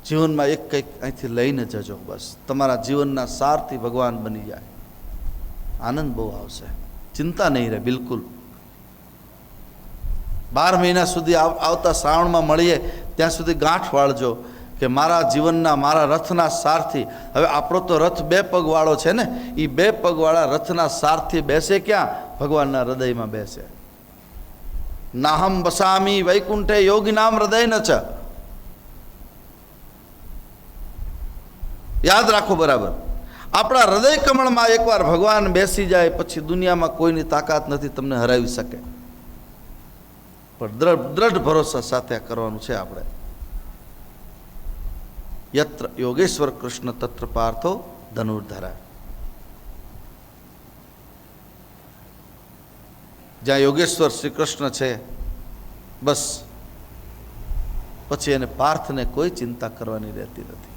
જીવનમાં એક કંઈક અહીંથી લઈને જજો. બસ તમારા જીવનના સારથી ભગવાન બની જાય, આનંદ બહુ આવશે, ચિંતા નહીં રહે બિલકુલ. 12 મહિના સુધી આવતા શ્રાવણમાં મળીએ ત્યાં સુધી ગાંઠ વાળજો કે મારા જીવનના મારા રથના સારથી. હવે આપણો તો રથ 2 પગવાળો છે ને, એ 2 પગવાળા રથના સારથી બેસે ક્યાં? ભગવાનના હૃદયમાં બેસે. નાહમ વસામી વૈકુંઠે યોગીનામ હૃદય ન ચ. યાદ રાખો બરાબર. આપણા હૃદય કમળમાં એકવાર ભગવાન બેસી જાય પછી દુનિયામાં કોઈની તાકાત નથી તમને હરાવી શકે. પણ દ્રઢ ભરોસા સાથે આ કરવાનું છે આપણે. યત્ર યોગેશ્વર કૃષ્ણ તત્ર પાર્થો ધનુર્ધરા. જ્યાં યોગેશ્વર શ્રી કૃષ્ણ છે બસ પછી એને પાર્થને કોઈ ચિંતા કરવાની રહેતી નથી.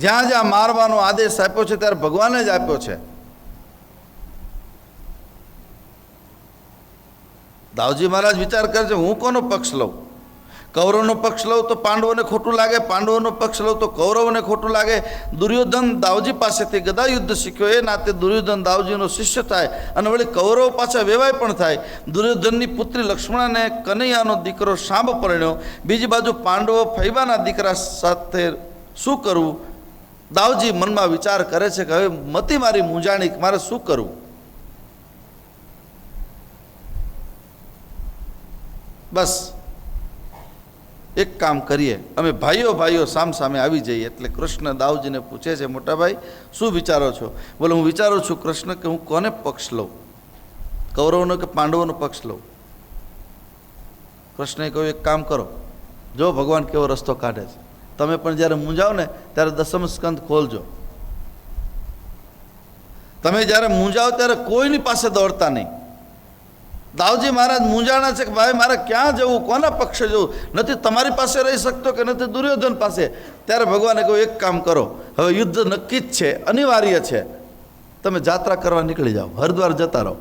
જ્યાં જ્યાં મારવાનો આદેશ આપ્યો છે ત્યારે ભગવાને જ આપ્યો છે. દાવજી મહારાજ વિચાર કરે છે હું કોનો પક્ષ લઉં? કૌરવનો પક્ષ લઉં તો પાંડવોને ખોટું લાગે, પાંડવોનો પક્ષ લઉં તો કૌરવોને ખોટું લાગે. દુર્યોધન દાવજી પાસેથી ગદા યુદ્ધ શીખ્યો, એ નાતે દુર્યોધન દાવજીનો શિષ્ય થાય અને વળી કૌરવ પાછા વેવાય પણ થાય. દુર્યોધનની પુત્રી લક્ષ્મણાને કનૈયાનો દીકરો શાંબ પરણ્યો. બીજી બાજુ પાંડવો ફૈબાના દીકરા સાથે શું કરવું? દાવજી મનમાં વિચાર કરે છે કે હવે મતી મારી મૂંઝાણી, મારે શું કરવું? બસ એક કામ કરીએ, અમે ભાઈઓ ભાઈઓ સામસામે આવી જઈએ. એટલે કૃષ્ણ દાવજીને પૂછે છે મોટા ભાઈ શું વિચારો છો? બોલે હું વિચારું છું કૃષ્ણ કે હું કોને પક્ષ લઉં, કૌરવનો કે પાંડવોનો પક્ષ લઉં? કૃષ્ણએ કહ્યું એક કામ કરો, જો ભગવાન કેવો રસ્તો કાઢે છે. તમે પણ જ્યારે મૂંઝાવ ને ત્યારે 10મ સ્કંદ ખોલજો. તમે જ્યારે મૂંઝાવ ત્યારે કોઈની પાસે દોડતા નહીં. દાવજી મહારાજ મૂંઝાણા છે કે ભાઈ મારે ક્યાં જવું, કોના પક્ષે જવું, નથી તમારી પાસે રહી શકતો કે નથી દુર્યોધન પાસે. ત્યારે ભગવાને કહ્યું એક કામ કરો, હવે યુદ્ધ નક્કી જ છે, અનિવાર્ય છે, તમે જાત્રા કરવા નીકળી જાઓ, હરિદ્વાર જતા રહો,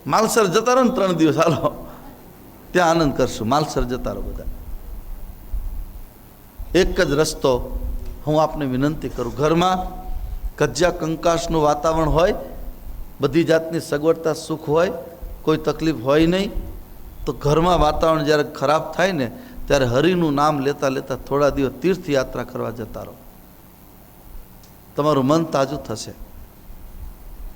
માલસર જતા રહો ને 3 દિવસ, હાલો ત્યાં આનંદ કરશું, માલસર જતા રહો બધા. એક જ રસ્તો હું આપને વિનંતી કરું, ઘરમાં કજ્જા કંકાસનું વાતાવરણ હોય, બધી જાતની સગવડતા સુખ હોય, કોઈ તકલીફ હોય નહીં, તો ઘરમાં વાતાવરણ જ્યારે ખરાબ થાય ને ત્યારે હરિનું નામ લેતા લેતા થોડા દિવસ તીર્થયાત્રા કરવા જતા રહો, તમારું મન તાજું થશે.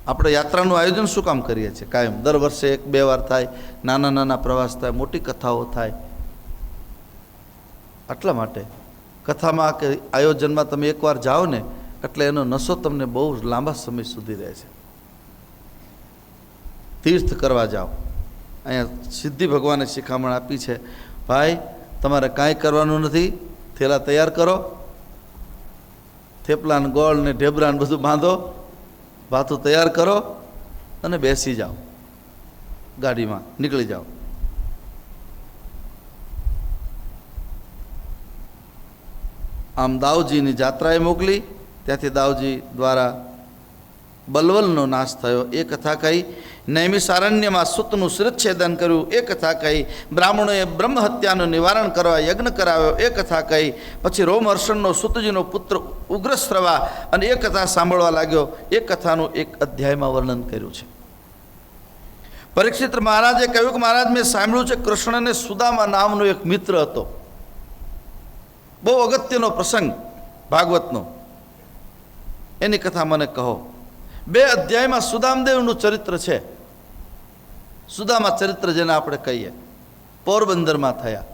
આપણે યાત્રાનું આયોજન શું કામ કરીએ છીએ? કાયમ દર વર્ષે 1-2 વાર થાય, નાના નાના પ્રવાસ થાય, મોટી કથાઓ થાય. આટલા માટે કથામાં કે આયોજનમાં તમે એકવાર જાઓ ને એટલે એનો નશો તમને બહુ લાંબા સમય સુધી રહે છે. તીર્થ કરવા જાઓ. અહીંયા સિદ્ધિ ભગવાને શિખામણ આપી છે, ભાઈ તમારે કાંઈ કરવાનું નથી, થેલા તૈયાર કરો, થેપલા ને ગોળ ને ઢેબરા ને બધું બાંધો, ભાથું તૈયાર કરો અને બેસી જાઓ, ગાડીમાં નીકળી જાઓ. આમ દાઉજીની જાત્રાએ મોકલી, ત્યાંથી દાઉજી દ્વારા બલવલનો નાશ થયો એ કથા કહી. નૈમિષારણ્યમાં સૂતનું શિરચ્છેદન કર્યું એ કથા કહી. બ્રાહ્મણોએ બ્રહ્મ હત્યાનું નિવારણ કરવા યજ્ઞ કરાવ્યો એ કથા કહી. પછી રોમહર્ષણનો સૂતજીનો પુત્ર ઉગ્રશ્રવા અને એ કથા સાંભળવા લાગ્યો એ કથાનું એક અધ્યાયમાં વર્ણન કર્યું છે. પરીક્ષિત મહારાજે કહ્યું કે મહારાજ મેં સાંભળ્યું છે કૃષ્ણને સુદામા નામનો એક મિત્ર હતો. બહુ અગત્યનો પ્રસંગ ભાગવતનો, એની કથા મને કહો. 2 અધ્યાયમાં સુદામદેવનું ચરિત્ર છે. સુદામા ચરિત્ર જેને આપણે કહીએ, પોરબંદરમાં થયા.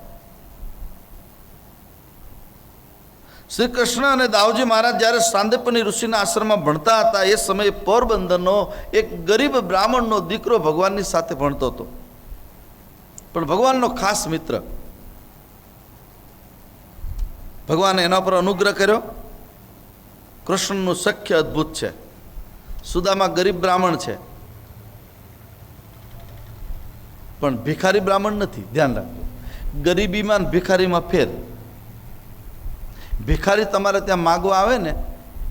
શ્રી કૃષ્ણ અને દાઉજી મહારાજ જ્યારે સાંદીપની ઋષિના આશ્રમમાં ભણતા હતા એ સમયે પોરબંદરનો એક ગરીબ બ્રાહ્મણનો દીકરો ભગવાનની સાથે ભણતો હતો, પણ ભગવાનનો ખાસ મિત્ર. ભગવાને એના પર અનુગ્રહ કર્યો. કૃષ્ણનું સખ્ય અદ્ભુત છે. સુદામા ગરીબ બ્રાહ્મણ છે, પણ ભિખારી બ્રાહ્મણ નથી. ધ્યાન રાખજો, ગરીબીમાં ને ભિખારીમાં ફેર. ભિખારી તમારે ત્યાં માગવા આવે ને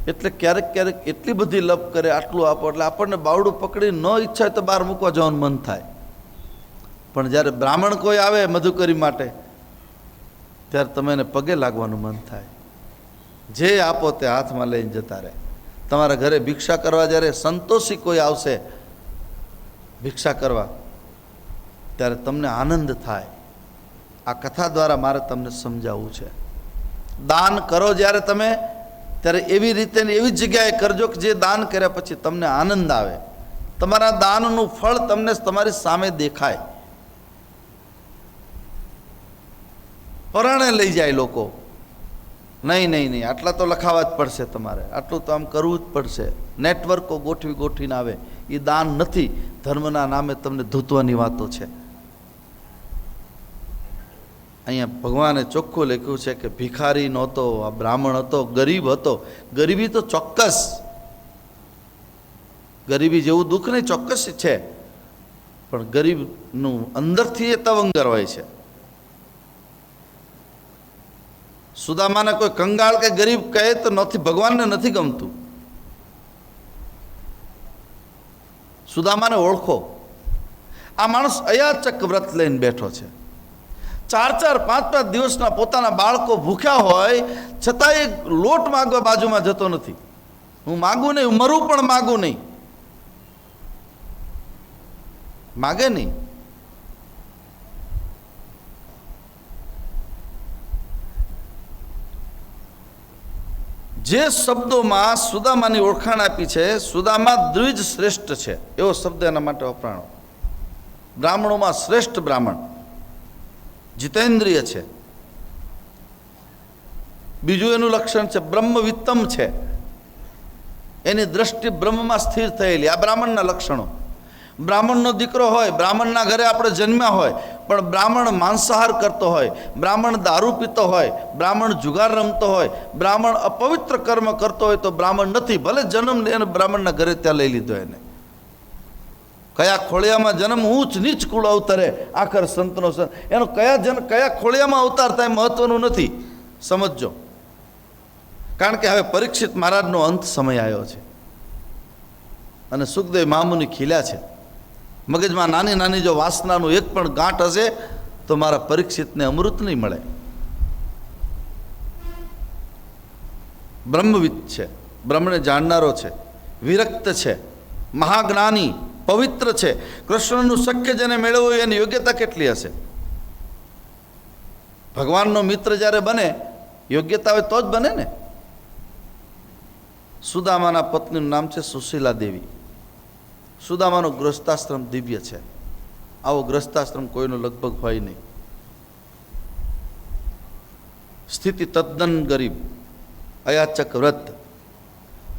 એટલે ક્યારેક ક્યારેક એટલી બધી લપ કરે, આટલું આપો એટલે આપણને બાવડું પકડી ન ઈચ્છા હોય તો બહાર મૂકવા જવાનું મન થાય. પણ જ્યારે બ્રાહ્મણ કોઈ આવે મધુકરી માટે ત્યારે તમે એને પગે લાગવાનું મન થાય. જે આપો તે હાથમાં લઈને જતા રહે. તમારા ઘરે ભિક્ષા કરવા જ્યારે સંતોષી કોઈ આવશે ભિક્ષા કરવા ત્યારે તમને આનંદ થાય. આ કથા દ્વારા મારે તમને સમજાવવું છે. દાન કરો જ્યારે તમે, ત્યારે એવી રીતે એવી જગ્યાએ કરજો કે જે દાન કર્યા પછી તમને આનંદ આવે. તમારા દાનનું ફળ તમને તમારી સામે દેખાય. પરાણે લઈ જાય લોકો, નહીં નહીં નહીં આટલા તો લખાવા જ પડશે, તમારે આટલું તો આમ કરવું જ પડશે. નેટવર્કો ગોઠવી ગોઠવીને આવે. એ દાન નથી, ધર્મના નામે તમને ધૂતવાની વાતો છે. અહીંયા ભગવાને ચોખ્ખું લખ્યું છે કે ભિખારી નહોતો, આ બ્રાહ્મણ હતો, ગરીબ હતો. ગરીબી તો ચોક્કસ, ગરીબી જેવું દુઃખ નહીં, ચોક્કસ છે, પણ ગરીબનું અંદરથી એ તવંગર હોય છે. સુદામાને કોઈ કંગાળ કે ગરીબ કહે તો નથી, ભગવાનને નથી ગમતું. સુદામાને ઓળખો. આ માણસ અયાચક વ્રત લઈને બેઠો છે. 4-4, 5-5 દિવસના પોતાના બાળકો ભૂખ્યા હોય છતાં એ લોટ માગવા બાજુમાં જતો નથી. હું માગું નહીં, હું મરું પણ માગું નહીં. માગે નહીં. જે શબ્દોમાં સુદામાની ઓળખાણ આપી છે, સુદામા દ્વિજ શ્રેષ્ઠ છે એવો શબ્દ એના માટે વપરાણો. બ્રાહ્મણોમાં શ્રેષ્ઠ બ્રાહ્મણ, જીતેન્દ્રિય છે. બીજું એનું લક્ષણ છે બ્રહ્મવિત્તમ છે, એની દ્રષ્ટિ બ્રહ્મમાં સ્થિર થયેલી. આ બ્રાહ્મણના લક્ષણો. બ્રાહ્મણનો દીકરો હોય, બ્રાહ્મણના ઘરે આપણે જન્મ્યા હોય, પણ બ્રાહ્મણ માંસાહાર કરતો હોય, બ્રાહ્મણ દારૂ પીતો હોય, બ્રાહ્મણ જુગાર રમતો હોય, બ્રાહ્મણ અપવિત્ર કર્મ કરતો હોય તો બ્રાહ્મણ નથી. ભલે જન્મ એને બ્રાહ્મણના ઘરે ત્યાં લઈ લીધો એને. કયા ખોળિયામાં જન્મ, ઊંચ નીચ કુળ અવતરે આખર સંતનો સંત. એનો કયા ખોળિયામાં અવતાર થાય મહત્વનું નથી, સમજજો. કારણ કે હવે પરીક્ષિત મહારાજનો અંત સમય આવ્યો છે અને સુખદેવ મહામુનિ ખીલ્યા છે. મગજમાં નાની નાની જો વાસનાનું એક પણ ગાંઠ હશે તો મારા પરીક્ષિતને અમૃત નહીં મળે. બ્રહ્મવિદ છે, બ્રહ્મને જાણનારો છે, વિરક્ત છે, મહાજ્ઞાની, પવિત્ર છે. કૃષ્ણનું સખ્ય જેને મેળવ્યું એની યોગ્યતા કેટલી હશે? ભગવાનનો મિત્ર જ્યારે બને, યોગ્યતા હોય તો જ બને ને. સુદામાના પત્નીનું નામ છે સુશીલા દેવી. સુદામાનો ગૃહસ્થાશ્રમ દિવ્ય છે. આવો ગૃહસ્થાશ્રમ કોઈનો લગભગ હોય નહીં. સ્થિતિ તદ્દન ગરીબ, અયાચક વ્રત,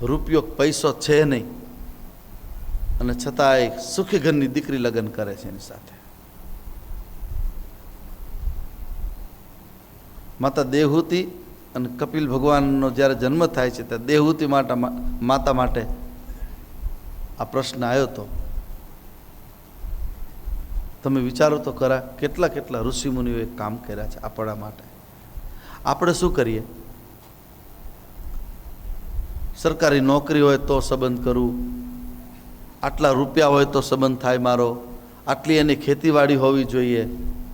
રૂપિયો પૈસો છે નહીં, અને છતાંય સુખી ઘરની દીકરી લગ્ન કરે છે એની સાથે. માતા દેવહૂતિ અને કપિલ ભગવાનનો જ્યારે જન્મ થાય છે ત્યારે દેવહૂતિ માતા માટે આ પ્રશ્ન આવ્યો હતો. તમે વિચારો તો ખરા, કેટલા કેટલા ઋષિમુનિઓએ કામ કર્યા છે આપણા માટે. આપણે શું કરીએ? સરકારી નોકરી હોય તો સંબંધ કરું, આટલા રૂપિયા હોય તો સંબંધ થાય મારો, આટલી એની ખેતીવાડી હોવી જોઈએ,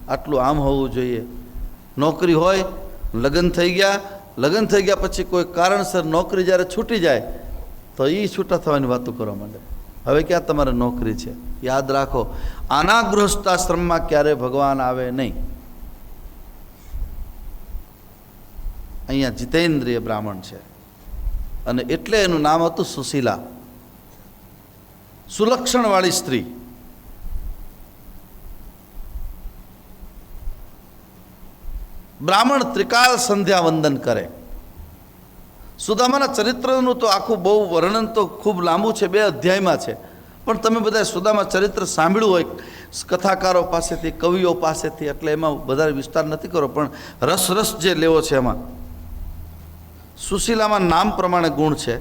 આટલું આમ હોવું જોઈએ. નોકરી હોય, લગ્ન થઈ ગયા પછી કોઈ કારણસર નોકરી જ્યારે છૂટી જાય તો એ છૂટા થવાની વાતો કરવા માંડે. હવે ક્યાં તમારે નોકરી છે? યાદ રાખો, આના ગૃહસ્થાશ્રમમાં ક્યારે ભગવાન આવે નહીં. અહીંયા જીતેન્દ્રિય બ્રાહ્મણ છે, અને એટલે એનું નામ હતું સુશીલા, સુલક્ષણવાળી સ્ત્રી. બ્રાહ્મણ ત્રિકાળ સંધ્યા વંદન કરે. સુદામાના ચરિત્રનું તો આખું બહુ વર્ણન તો ખૂબ લાંબુ છે, 2 અધ્યાયમાં છે. પણ તમે બધા સુદામા ચરિત્ર સાંભળ્યું હોય કથાકારો પાસેથી, કવિઓ પાસેથી, એટલે એમાં વધારે વિસ્તાર નથી કરો, પણ રસ જે લેવો છે એમાં. સુશીલામાં નામ પ્રમાણે ગુણ છે.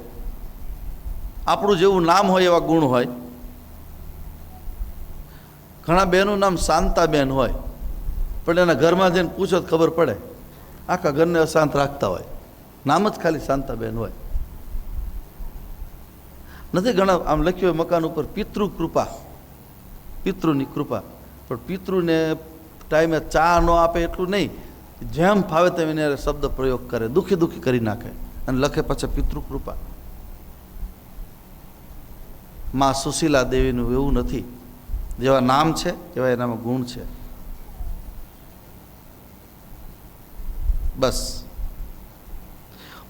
આપણું જેવું નામ હોય એવા ગુણ હોય. ઘણા બહેનું નામ શાંતાબેન હોય, પણ એના ઘરમાં જઈને પૂછો તો ખબર પડે, આખા ઘરને અશાંત રાખતા હોય. નામ જ ખાલી શાંતાબેન હોય. નથી ઘણા આમ લખ્યું હોય મકાન ઉપર પિતૃ કૃપા, પિતૃની કૃપા, પણ પિતૃને ટાઈમે ચા ન આપે એટલું નહીં, જેમ ફાવે તેમ એને શબ્દ પ્રયોગ કરે, દુઃખી કરી નાખે અને લખે પછી પિતૃ કૃપા. માં સુશીલા દેવીનું એવું નથી. જેવા નામ છે એવા એનામાં ગુણ છે. બસ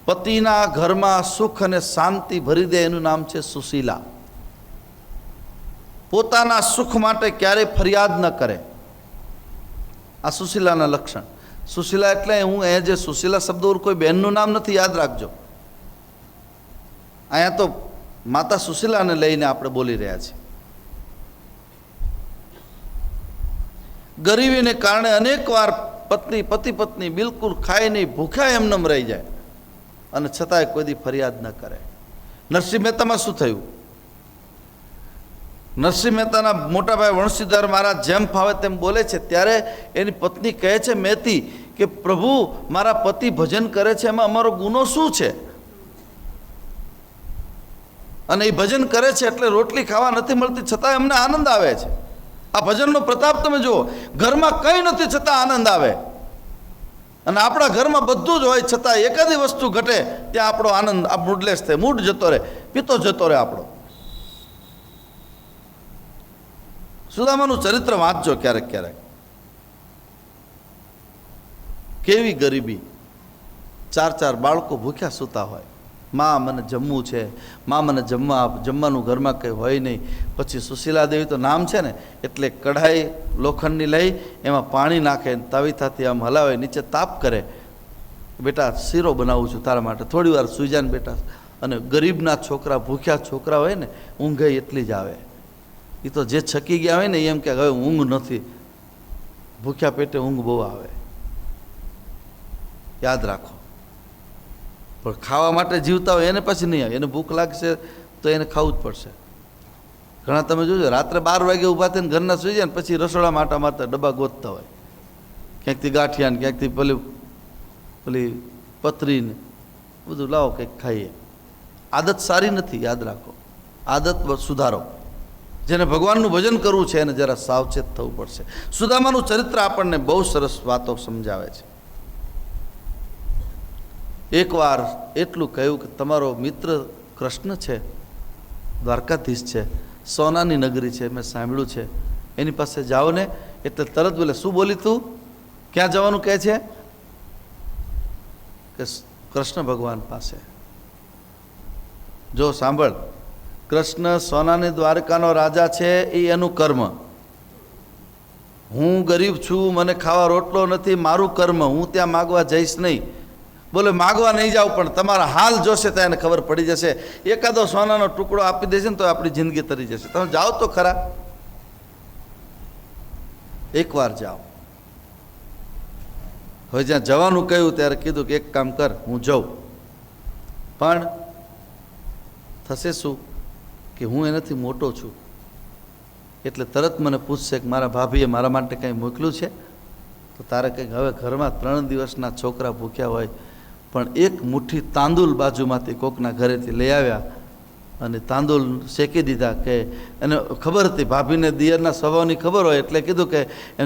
પતિના ઘરમાં સુખ અને શાંતિ ભરી દે એનું નામ છે સુશીલા. પોતાના સુખ માટે ક્યારેય ફરિયાદ ન કરે. આ સુશીલાના લક્ષણ. સુશીલા એટલે હું એ જે સુશીલા શબ્દ કોઈ બહેનનું નામ નથી, યાદ રાખજો. અહીંયા તો માતા સુશીલાને લઈને આપણે બોલી રહ્યા છીએ. ગરીબીને કારણે અનેક વાર પતિ પત્ની બિલકુલ ખાય નહીં, ભૂખ્યા એમનેમ રહી જાય, અને છતાંય કોઈ દી ફરિયાદ ન કરે. નરસિંહ મહેતામાં શું થયું? નરસિંહ મહેતાના મોટાભાઈ વણસીધર મહારાજ જેમ ફાવે તેમ બોલે છે, ત્યારે એની પત્ની કહે છે મહેતી કે પ્રભુ મારા પતિ ભજન કરે છે, એમાં અમારો ગુનો શું છે? અને એ ભજન કરે છે એટલે રોટલી ખાવા નથી મળતી, છતાં એમને આનંદ આવે છે. આ ભજનનો પ્રતાપ તમે જુઓ. ઘરમાં કંઈ નથી છતાં આનંદ આવે, અને આપણા ઘરમાં બધું જ હોય છતાં એકાદી વસ્તુ ઘટે ત્યાં આપણો આનંદ આ મૂડલેસ થાય, મૂડ જતો રહે, પિત્તો જતો રહે આપણો. સુદામાનું ચરિત્ર વાંચજો ક્યારેક ક્યારેક. કેવી ગરીબી, 4 બાળકો ભૂખ્યા સૂતા હોય. માં મને જમવું છે, માં મને જમવા આપ. જમવાનું ઘરમાં કંઈ હોય નહીં. પછી સુશીલા દેવી તો નામ છે ને, એટલે કઢાઈ લોખંડની લઈ એમાં પાણી નાખે, તાવીથાથી આમ હલાવે, નીચે તાપ કરે. બેટા શીરો બનાવું છું તારા માટે, થોડી વાર સૂઈ જાય ને બેટા. અને ગરીબના છોકરા, ભૂખ્યા છોકરા હોય ને, ઊંઘ એટલી જ આવે. એ તો જે છકી ગયા હોય ને એમ કે હવે ઊંઘ નથી, ભૂખ્યા પેટે ઊંઘ બહુ આવે. યાદ રાખો. પણ ખાવા માટે જીવતા હોય એને પછી નહીં આવે. એને ભૂખ લાગશે તો એને ખાવું જ પડશે. ઘણા તમે જોજો રાત્રે 12 વાગે ઊભા થઈને ઘરના સુઈ જાય ને પછી રસોડા માટા મારતા ડબ્બા ગોતતા હોય, ક્યાંકથી ગાંઠિયા ને ક્યાંકથી પેલી પતરીને બધું લાવો કંઈક ખાઈએ. આદત સારી નથી, યાદ રાખો. આદત સુધારો. જેને ભગવાનનું ભજન કરવું છે એને જરા સાવચેત થવું પડશે. સુદામાનું ચરિત્ર આપણને બહુ સરસ વાતો સમજાવે છે. એકવાર એટલું કહ્યું કે તમારો મિત્ર કૃષ્ણ છે, દ્વારકાધીશ છે, સોનાની નગરી છે, મેં સાંભળ્યું છે, એની પાસે જાઓ ને. એટલે તરત બોલે, શું બોલી તું? ક્યાં જવાનું કહે છે? કે કૃષ્ણ ભગવાન પાસે. જો સાંભળ, કૃષ્ણ સોનાની દ્વારકાનો રાજા છે, એ એનું કર્મ. હું ગરીબ છું, મને ખાવા રોટલો નથી, મારું કર્મ, હું ત્યાં માગવા જઈશ નહીં. બોલે માગવા નહીં જાવ, પણ તમારા હાલ જોશે તો એને ખબર પડી જશે. એકાદો સોનાનો ટુકડો આપી દેશે ને તો આપણી જિંદગી તરી જશે. તમે જાઓ તો ખરા, એકવાર જાઓ. હવે જ્યાં જવાનું કહ્યું ત્યારે કીધું કે એક કામ કર, હું જાઉં, પણ થશે શું કે હું એનાથી મોટો છું, એટલે તરત મને પૂછશે કે મારા ભાભીએ મારા માટે કંઈ મોકલ્યું છે. તો તારે કંઈક હવે ઘરમાં 3 દિવસના છોકરા ભૂખ્યા હોય, પણ એક મુઠ્ઠી તાંદુલ બાજુમાંથી કોકના ઘરેથી લઈ આવ્યા અને તાંદુલ શેકી દીધા. કે એને ખબર હતી, ભાભીને દિયરના સ્વભાવની ખબર હોય, એટલે કીધું કે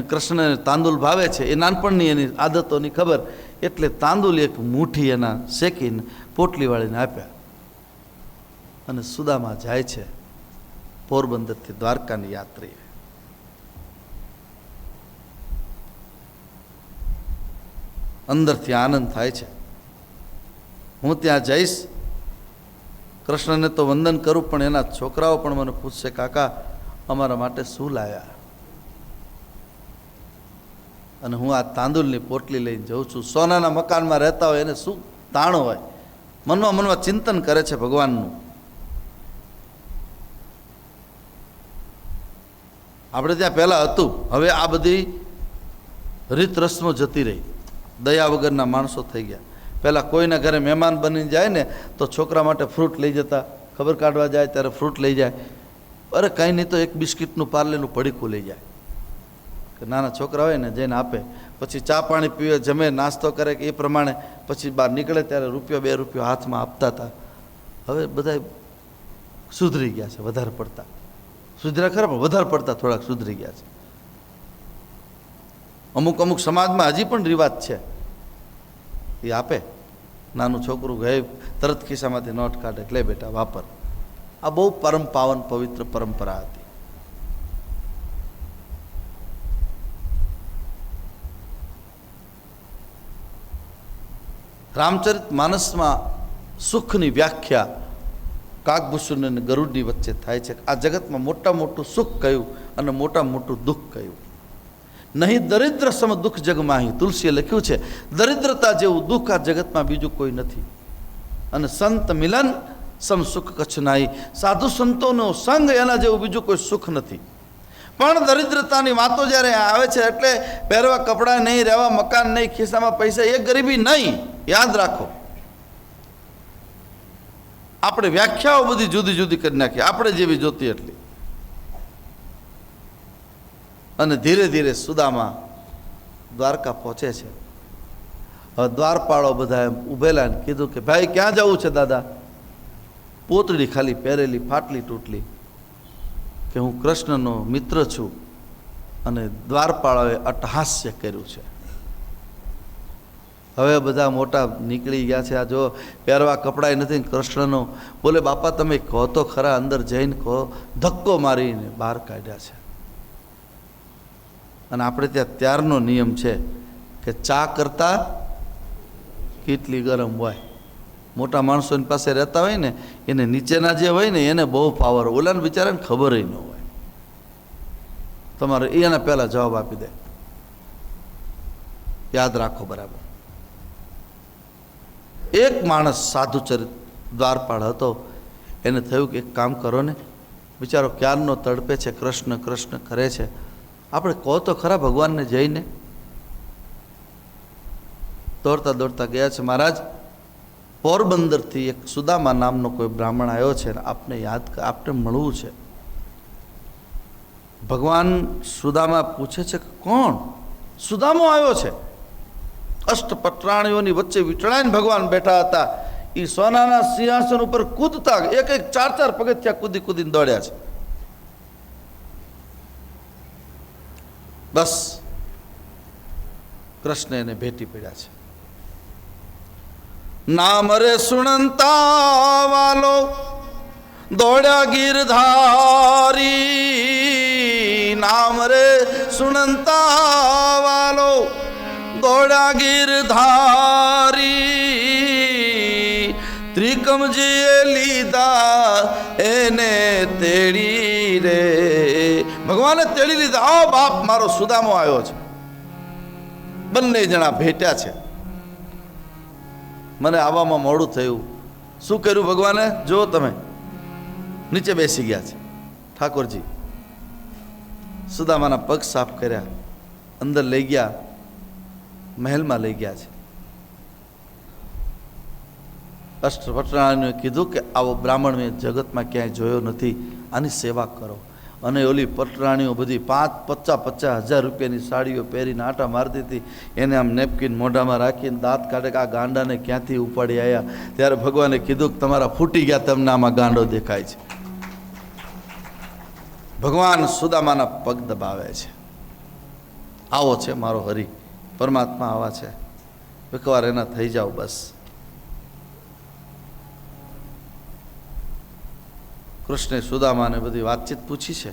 કૃષ્ણને તાંદુલ ભાવે છે, એ નાનપણની એની આદતોની ખબર, એટલે તાંદુલ એક મુઠ્ઠી એના શેકીને પોટલી વાળીને આપ્યા. અને સુદામા જાય છે પોરબંદરથી દ્વારકાની યાત્રીએ. અંદરથી આનંદ થાય છે, હું ત્યાં જઈશ, કૃષ્ણને તો વંદન કરું, પણ એના છોકરાઓ પણ મને પૂછશે, કાકા અમારા માટે શું લાવ્યા? અને હું આ તાંદુલની પોટલી લઈને જઉં છું. સોનાના મકાનમાં રહેતા હોય એને શું તાણ હોય, મનમાં ચિંતન કરે છે ભગવાનનું. આપણે ત્યાં પહેલાં હતું, હવે આ બધી રીત રસ્મો જતી રહી, દયા વગરના માણસો થઈ ગયા. પહેલાં કોઈના ઘરે મહેમાન બની જાય ને તો છોકરા માટે ફ્રૂટ લઈ જતા, ખબર કાઢવા જાય ત્યારે ફ્રૂટ લઈ જાય. અરે કંઈ નહીં તો એક બિસ્કિટનું પાર્લેનું પડીકું લઈ જાય, કે નાના છોકરા હોય ને જઈને આપે. પછી ચા પાણી પીવે, જમે, નાસ્તો કરે, કે એ પ્રમાણે પછી બહાર નીકળે ત્યારે ₹1-2 હાથમાં આપતા હતા. હવે બધા સુધરી ગયા છે, વધારે પડતા સુધર્યા ખરા, પણ વધારે પડતા થોડાક સુધરી ગયા છે. અમુક સમાજમાં હજી પણ રિવાજ છે, એ આપે. નાનું છોકરું ગયે તરત ખિસ્સામાંથી નોટ કાઢે, લે બેટા વાપર. આ બહુ પરમ પાવન પવિત્ર પરંપરા હતી. રામચરિત માનસમાં સુખની વ્યાખ્યા કાગભૂષણ અને ગરુડની વચ્ચે થાય છે. આ જગતમાં મોટા મોટું સુખ કયું અને મોટા મોટું દુઃખ કયું? નહીં દરિદ્ર સમ દુઃખ જગમાહી, તુલસીએ લખ્યું છે, દરિદ્રતા જેવું દુઃખ આ જગતમાં બીજું કોઈ નથી. અને સંત મિલન સમ સુખ કચ્છ નાહી, સાધુ સંતોનો સંગ એના જેવું બીજું કોઈ સુખ નથી. પણ દરિદ્રતાની વાતો જ્યારે આવે છે એટલે પહેરવા કપડાં નહીં, રહેવા મકાન નહીં, ખિસ્સામાં પૈસા, એ ગરીબી નહીં. યાદ રાખો, આપણે વ્યાખ્યાઓ બધી જુદી જુદી કરી નાખી, આપણે જેવી જોતી એટલી. અને ધીરે ધીરે સુદામા દ્વારકા પહોંચે છે. હવે દ્વારપાળો બધા ઊભેલા ને કીધું કે ભાઈ ક્યાં જવું છે દાદા? પોતડી ખાલી પહેરેલી, ફાટલી તૂટલી, કે હું કૃષ્ણનો મિત્ર છું. અને દ્વારપાળોએ અટ્ટહાસ્ય કર્યું છે. હવે બધા મોટા નીકળી ગયા છે. આ જો પહેરવા કપડાય નથી કૃષ્ણનો. બોલે બાપા તમે કહો તો ખરા, અંદર જઈને કહો. ધક્કો મારીને બહાર કાઢ્યા છે. અને આપણે ત્યાં ત્યારનો નિયમ છે કે ચા કરતાં કેટલી ગરમ હોય. મોટા માણસોની પાસે રહેતા હોય ને, એને નીચેના જે હોય ને એને બહુ પાવર, ઓલાને બિચારાને ખબર ન હોય. તમારે એના પહેલાં જવાબ આપી દે. યાદ રાખો બરાબર. એક માણસ સાધુચરિત દ્વારપાળ હતો, એને થયું કે એક કામ કરો ને, બિચારો ક્યારનો તડપે છે, કૃષ્ણ કૃષ્ણ કરે છે, આપણે કહો તો ખરા ભગવાનને જઈને. દોડતા દોડતા ગયા છે, મહારાજ પોરબંદરથી એક સુદામા નામનો કોઈ બ્રાહ્મણ આવ્યો છે, આપને આપને મળવું છે. ભગવાન સુદામા પૂછે છે કે કોણ? સુદામો આવ્યો છે. અષ્ટપટરાણીઓની વચ્ચે વીંટળાઈને ભગવાન બેઠા હતા. એ સોનાના સિંહાસન ઉપર કૂદતા, એક 4 પગથિયા કૂદીને દોડ્યા છે. બસ કૃષ્ણ એને ભેટી પડ્યા છે. નામ રે સુણંતા વાલો દોડ્યા ગીરધારી, નામ રે સુણંતા વાલો દોડ્યા ગીરધારી, નિકમજીએ લીધા એને તેડી રે. ભગવાને તેડી લીધા. આવો બાપ, મારો સુદામો આવ્યો છે. બંને જણા ભેટ્યા છે. મને આવવામાં મોડું થયું. શું કર્યું ભગવાને? જો તમે નીચે બેસી ગયા છે. ઠાકોરજી સુદામાના પગ સાફ કર્યા, અંદર લઈ ગયા, મહેલમાં લઈ ગયા છે. અષ્ટપટરાણીએ કીધું કે આવો બ્રાહ્મણ મેં જગતમાં ક્યાંય જોયો નથી, આની સેવા કરો. અને ઓલી પટરાણીઓ બધી 50,000 રૂપિયાની સાડીઓ પહેરીને આટા મારતી હતી. એને આમ નેપકિન મોઢામાં રાખીને દાંત કાઢે કે આ ગાંડાને ક્યાંથી ઉપાડી આવ્યા. ત્યારે ભગવાને કીધું કે તમારા ફૂટી ગયા, તમને આમાં ગાંડો દેખાય છે. ભગવાન સુદામાના પગ દબાવે છે. આવો છે મારો હરિ, પરમાત્મા આવા છે. એકવાર એના થઈ જાઓ બસ. કૃષ્ણે સુદામાને બધી વાતચીત પૂછી છે.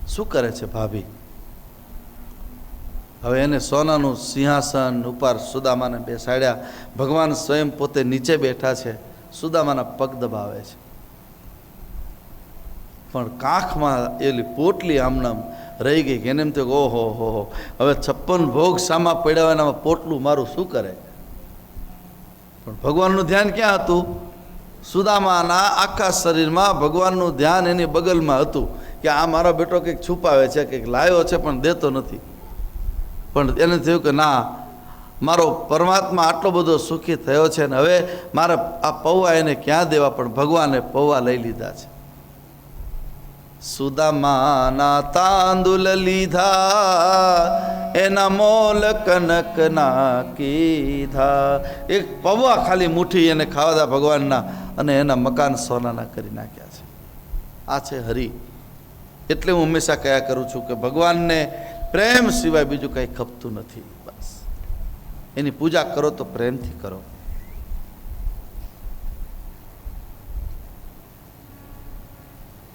શું કરે છે ભાભી? હવે એને સોનાનું સિંહાસન ઉપર સુદામાને બેસાડ્યા. ભગવાન સ્વયં પોતે નીચે બેઠા છે, સુદામાના પગ દબાવે છે. પણ કાંખમાં એલી પોટલી આમનામ રહી ગઈ. એને એમ થયું ઓહો હો, હવે 56 ભોગ સામા પડ્યા હોય એનામાં પોટલું મારું શું કરે? પણ ભગવાનનું ધ્યાન ક્યાં હતું? સુદામાના આખા શરીરમાં ભગવાનનું ધ્યાન એની બગલમાં હતું કે આ મારો બેટો કંઈક છુપાવે છે, કંઈક લાવ્યો છે પણ દેતો નથી. પણ એને થયું કે ના, મારો પરમાત્મા આટલો બધો સુખી થયો છે ને હવે મારે આ પૌવા એને ક્યાં દેવા? પણ ભગવાને પૌવા લઈ લીધા છે. સુદામાના તાંદુલ લીધા, એના મોલ કનક ના કીધા. એક પૌવા ખાલી મુઠ્ઠી એને ખાવા દા ભગવાનના, અને એના મકાન સોનાના કરી નાખ્યા છે. આ છે હરિ. એટલે હું હંમેશા કયા કરું છું કે ભગવાનને પ્રેમ સિવાય બીજું કંઈ ખપતું નથી. બસ એની પૂજા કરો તો પ્રેમથી કરો.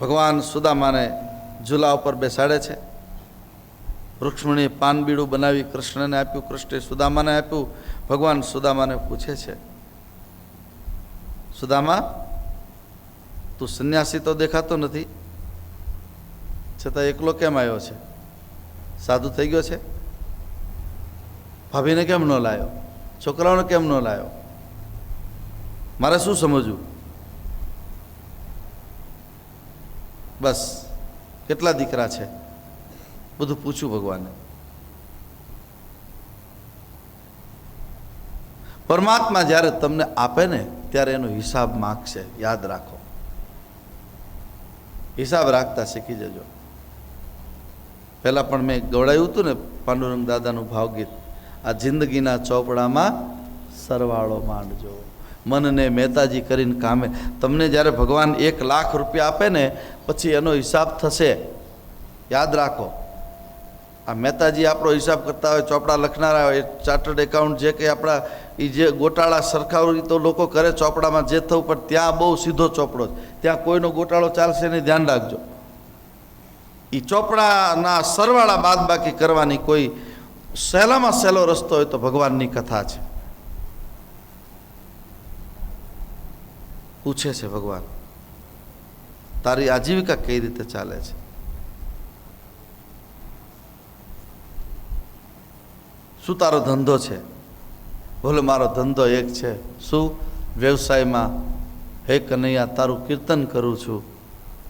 ભગવાન સુદામાને ઝૂલા ઉપર બેસાડે છે. રૂક્ષ્મણીએ પાનબીડું બનાવી કૃષ્ણને આપ્યું, કૃષ્ણે સુદામાને આપ્યું. ભગવાન સુદામાને પૂછે છે, સુદામા તું સંન્યાસી તો દેખાતો નથી, છતાં એકલો કેમ આવ્યો છે? સાધુ થઈ ગયો છે? ભાભીને કેમ ન લાવ્યો? છોકરાઓને કેમ ન લાવ્યો? મારે શું સમજવું? બસ કેટલા દીકરા છે બધું પૂછ્યું ભગવાને. પરમાત્મા જ્યારે તમને આપે ને ત્યારે એનો હિસાબ માગશે, યાદ રાખો. હિસાબ રાખતા શીખી જજો. પહેલાં પણ મેં ગવડાવ્યું હતું ને પાંડુરંગ દાદાનું ભાવગીત, આ જિંદગીના ચોપડામાં સરવાળો માંડજો, મનને મહેતાજી કરીને કામે. તમને જ્યારે ભગવાન 1 લાખ રૂપિયા આપે ને પછી એનો હિસાબ થશે, યાદ રાખો. આ મહેતાજી આપણો હિસાબ કરતા હોય, ચોપડા લખનારા હોય, ચાર્ટર્ડ એકાઉન્ટ જે કંઈ આપણા એ જે ગોટાળા સરખાવરી તો લોકો કરે ચોપડામાં જે થવું, પણ ત્યાં બહુ સીધો ચોપડો છે, ત્યાં કોઈનો ગોટાળો ચાલશે નહીં, ધ્યાન રાખજો. એ ચોપડાના સરવાળા બાદ બાકી કરવાની કોઈ સહેલામાં સહેલો રસ્તો હોય તો ભગવાનની કથા છે. પૂછે છે ભગવાન, તારી આજીવિકા કઈ રીતે ચાલે છે? શું તારો ધંધો છે? બોલે મારો ધંધો એક છે. શું? વ્યવસાયમાં હે કનૈયા તારું કીર્તન કરું છું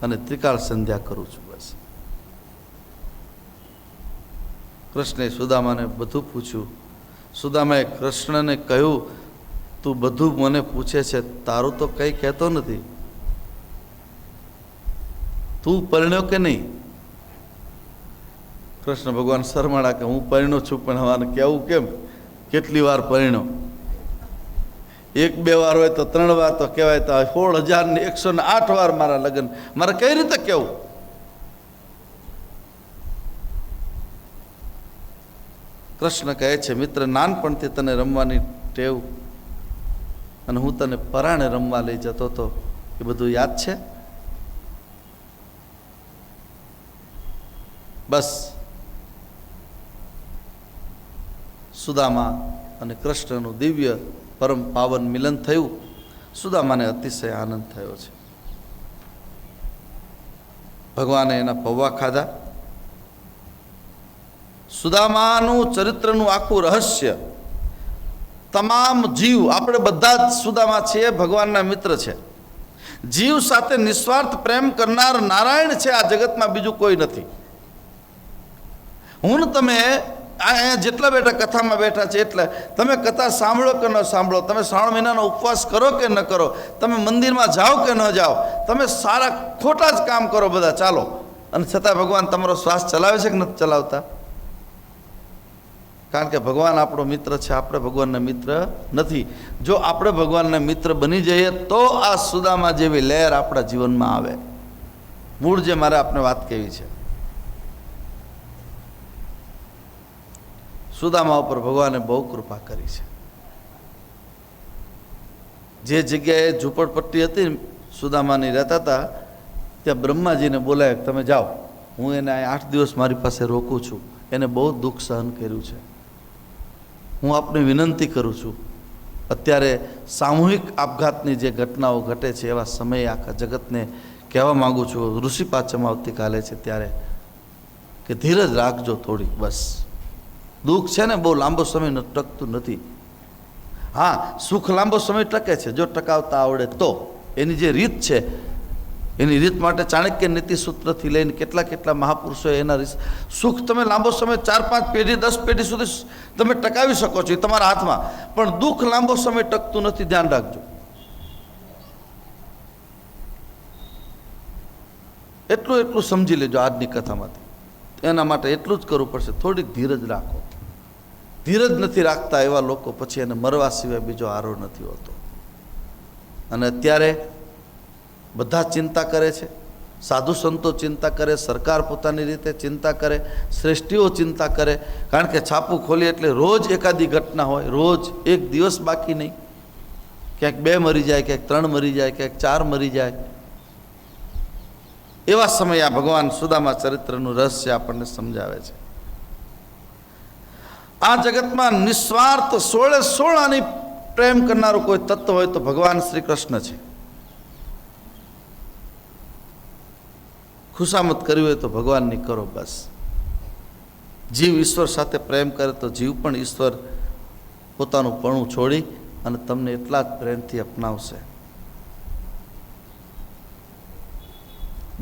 અને ત્રિકાળ સંધ્યા કરું છું. બસ. કૃષ્ણે સુદામાને બધું પૂછ્યું. સુદામાએ કૃષ્ણને કહ્યું, તું બધું મને પૂછે છે, તારું તો કંઈ કહેતો નથી. તું પરણ્યો કે નહીં? કૃષ્ણ ભગવાન શરમાળા કે હું પરણ્યો છું, પણ હવાને કહેવું કેમ? કેટલી વાર પરણ્યો? 1-2 વાર હોય તો 3 વાર તો કહેવાય, તો 16,108 વાર મારા લગ્ન, મારે કઈ રીતે કહેવું? કૃષ્ણ કહે છે, મિત્ર, નાનપણથી તને રમવાની ટેવ અને હું તને પરાણે રમવા લઈ જતો હતો, એ બધું યાદ છે? બસ. સુદામા અને કૃષ્ણનું દિવ્ય પરમ પાવન મિલન થયું. સુદામાને અતિશય આનંદ થયો છે. ભગવાને એના પૌવા ખાધા. સુદામાનું ચરિત્રનું આખું રહસ્ય તમામ જીવ, આપણે બધા જ સુદામા છીએ, ભગવાનના મિત્ર છે. જીવ સાથે નિસ્વાર્થ પ્રેમ કરનાર નારાયણ છે આ જગતમાં, બીજું કોઈ નથી. હું તમે અહીંયા જેટલા બેઠા કથામાં બેઠા છે, એટલે તમે કથા સાંભળો કે ન સાંભળો, તમે શ્રાવણ મહિનાનો ઉપવાસ કરો કે ન કરો, તમે મંદિરમાં જાઓ કે ન જાઓ, તમે સારા ખોટા જ કામ કરો બધા, ચાલો, અને છતાં ભગવાન તમારો શ્વાસ ચલાવે છે કે નથી ચલાવતા? કારણ કે ભગવાન આપણો મિત્ર છે, આપણે ભગવાનના મિત્ર નથી. જો આપણે ભગવાનના મિત્ર બની જઈએ તો આ સુદામા જેવી લહેર આપણા જીવનમાં આવે. મૂળ જે મારે આપને વાત કહેવી છે, સુદામા ઉપર ભગવાને બહુ કૃપા કરી છે. જે જગ્યાએ ઝૂંપડપટ્ટી હતી, સુદામાની રહેતા હતા, ત્યાં બ્રહ્માજીને બોલાય, તમે જાઓ, હું એને 8 દિવસ મારી પાસે રોકું છું, એને બહુ દુઃખ સહન કર્યું છે. હું આપને વિનંતી કરું છું, અત્યારે સામૂહિક આપઘાતની જે ઘટનાઓ ઘટે છે એવા સમયે આખા જગતને કહેવા માગું છું, ઋષિ પાંચમ આવતીકાલે છે ત્યારે, કે ધીરજ રાખજો થોડીક, બસ. દુઃખ છે ને બહુ લાંબો સમય ટકતું નથી. હા, સુખ લાંબો સમય ટકે છે જો ટકાવતા આવડે તો. એની જે રીત છે, એની રીત માટે ચાણક્ય નીતિ સૂત્રથી લઈને કેટલા મહાપુરુષોએ એના સુખ તમે લાંબો સમય 4-5 પેઢી 10 પેઢી સુધી તમે ટકાવી શકો છો, એ તમારા હાથમાં. પણ દુઃખ લાંબો સમય ટકતું નથી, ધ્યાન રાખજો. એટલું સમજી લેજો આજની કથામાંથી. એના માટે એટલું જ કરવું પડશે, થોડીક ધીરજ રાખો. ધીરજ નથી રાખતા એવા લોકો પછી એને મરવા સિવાય બીજો આરો નથી હોતો. અને અત્યારે બધા ચિંતા કરે છે, સાધુ સંતો ચિંતા કરે, સરકાર પોતાની રીતે ચિંતા કરે, શ્રેષ્ઠીઓ ચિંતા કરે. કારણ કે છાપું ખોલી એટલે રોજ એકાદી ઘટના હોય, રોજ એક દિવસ બાકી નહીં. ક્યાંક 2 મરી જાય, ક્યાંક 3 મરી જાય, ક્યાંક 4 મરી જાય. એવા સમયે આ ભગવાન સુદામા ચરિત્રનું રહસ્ય આપણને સમજાવે છે. આ જગતમાં નિસ્વાર્થ 16 આની પ્રેમ કરનારું કોઈ તત્વ હોય તો ભગવાન શ્રી કૃષ્ણ છે. ખુશામત કરવી હોય તો ભગવાનની કરો, બસ. જીવ ઈશ્વર સાથે પ્રેમ કરે તો જીવ પણ ઈશ્વર પોતાનું પણું છોડી અને તમને એટલા જ પ્રેમથી અપનાવશે.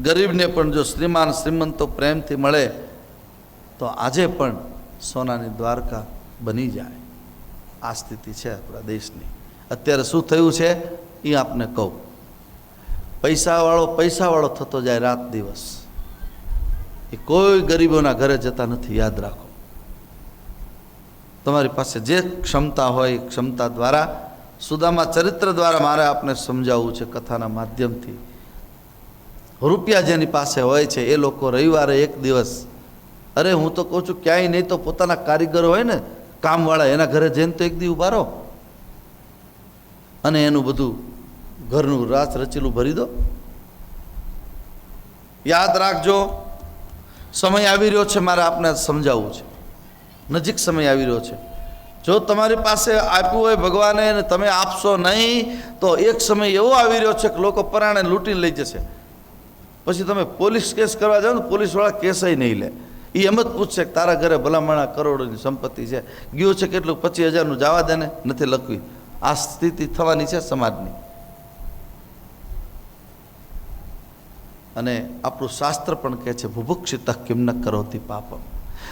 ગરીબને પણ જો શ્રીમાન શ્રીમંતો પ્રેમથી મળે તો આજે પણ સોનાની દ્વારકા બની જાય. આ સ્થિતિ છે આપણા દેશની. અત્યારે શું થયું છે એ આપને કહું. પૈસાવાળો થતો જાય રાત દિવસ, એ કોઈ ગરીબોના ઘરે જતા નથી, યાદ રાખો. તમારી પાસે જે ક્ષમતા હોય એ ક્ષમતા દ્વારા, સુદામા ચરિત્ર દ્વારા મારે આપને સમજાવવું છે કથાના માધ્યમથી. રૂપિયા જેની પાસે હોય છે એ લોકો રવિવારે એક દિવસ, અરે હું તો કહું છું ક્યાંય નહીં તો પોતાના કારીગરો હોય ને, કામવાળા, એના ઘરે જઈને તો એક દી ઉભા રહો અને એનું બધું ઘરનું રાસ રચેલું ભરી દો. યાદ રાખજો, સમય આવી રહ્યો છે, મારે આપને સમજાવવું છે. નજીક સમય આવી રહ્યો છે. જો તમારી પાસે આપ્યું હોય ભગવાને અને તમે આપશો નહીં તો એક સમય એવો આવી રહ્યો છે કે લોકો પરાણે લૂંટીને લઈ જશે. પછી તમે પોલીસ કેસ કરવા જાઓ ને, પોલીસવાળા કેસય નહીં લે. એ એમ જ પૂછશે કે તારા ઘરે ભલામણા કરોડોની સંપત્તિ છે, ગયું છે કેટલું, 25,000નું જવા દે ને, નથી લખવી. આ સ્થિતિ થવાની છે સમાજની. અને આપણું શાસ્ત્ર પણ કહે છે, ભુભુક્ષિત કિમ ન કરોતિ પાપમ.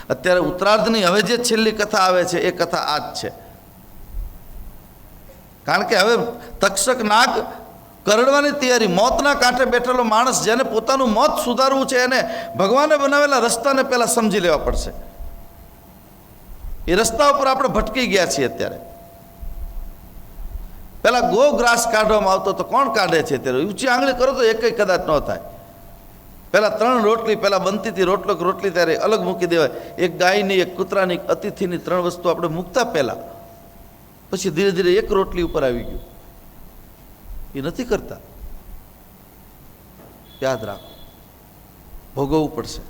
અત્યારે ઉત્તરાર્ધની હવે જે છેલ્લી કથા આવે છે એ કથા આ જ છે. કારણ કે હવે તક્ષક નાગ કરડવાની તૈયારી, મોતના કાંઠે બેઠેલો માણસ, જેને પોતાનું મોત સુધારવું છે, એને ભગવાને બનાવેલા રસ્તાને પહેલા સમજી લેવા પડશે. એ રસ્તા ઉપર આપણે ભટકી ગયા છીએ અત્યારે. પહેલા ગો ગ્રાસ કાઢવામાં આવતો તો કોણ કાઢે છે અત્યારે? ઊંચી આંગળી કરો તો એકય કદાચ ન થાય. પહેલા 3 રોટલી પહેલા બનતી હતી, રોટલો કે રોટલી ત્યારે અલગ મૂકી દેવાય. એક ગાયની, એક કૂતરાની, એક અતિથિની 3 વસ્તુ આપણે મૂકતા પહેલા. પછી ધીરે ધીરે એક રોટલી ઉપર આવી ગયું. એ નથી કરતા. યાદ રાખો, ભોગવવું પડશે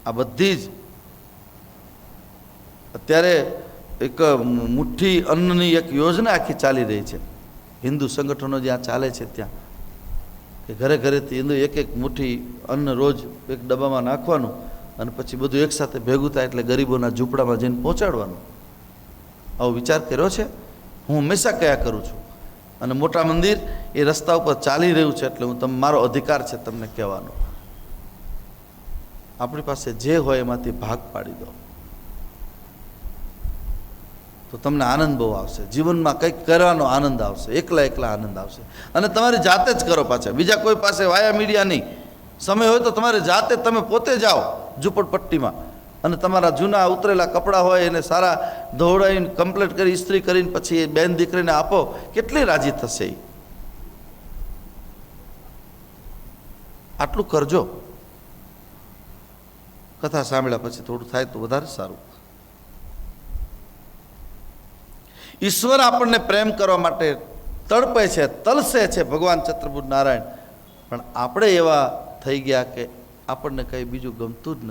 આ બધી જ. અત્યારે એક મુઠ્ઠી અન્નની એક યોજના આખી ચાલી રહી છે હિન્દુ સંગઠનો જ્યાં ચાલે છે ત્યાં, કે ઘરે ઘરેથી હિન્દુ એક એક મુઠ્ઠી અન્ન રોજ એક ડબ્બામાં નાખવાનું અને પછી બધું એકસાથે ભેગું થાય એટલે ગરીબોના ઝૂંપડામાં જઈને પહોંચાડવાનું. આવો વિચાર કર્યો છે? હું હંમેશા કયા કરું છું. અને મોટા મંદિર એ રસ્તા ઉપર ચાલી રહ્યું છે એટલે હું મારો અધિકાર છે તમને કહેવાનો. આપણી પાસે જે હોય એમાંથી ભાગ પાડી દો તો તમને આનંદ બહુ આવશે. જીવનમાં કંઈક કરવાનો આનંદ આવશે, એકલા એકલા આનંદ આવશે. અને તમારી જાતે જ કરો પાછા, બીજા કોઈ પાસે વાયા મીડિયા નહીં. સમય હોય તો તમારે જાતે તમે પોતે જાઓ ઝૂંપડપટ્ટીમાં અને તમારા જૂના ઉતરેલા કપડાં હોય એને સારા ધોવડાવીને કમ્પ્લીટ કરી ઇસ્ત્રી કરીને પછી એ બેન દીકરીને આપો, કેટલી રાજી થશે એ. આટલું કરજો. કથા સાંભળ્યા પછી થોડું થાય તો વધારે સારું. ઈશ્વર આપણને પ્રેમ કરવા માટે તડપે છે, તલસે છે ભગવાન ચતુર્ભુજ નારાયણ, પણ આપણે એવા થઈ ગયા કે આપણને કંઈ બીજું ગમતું જ નથી.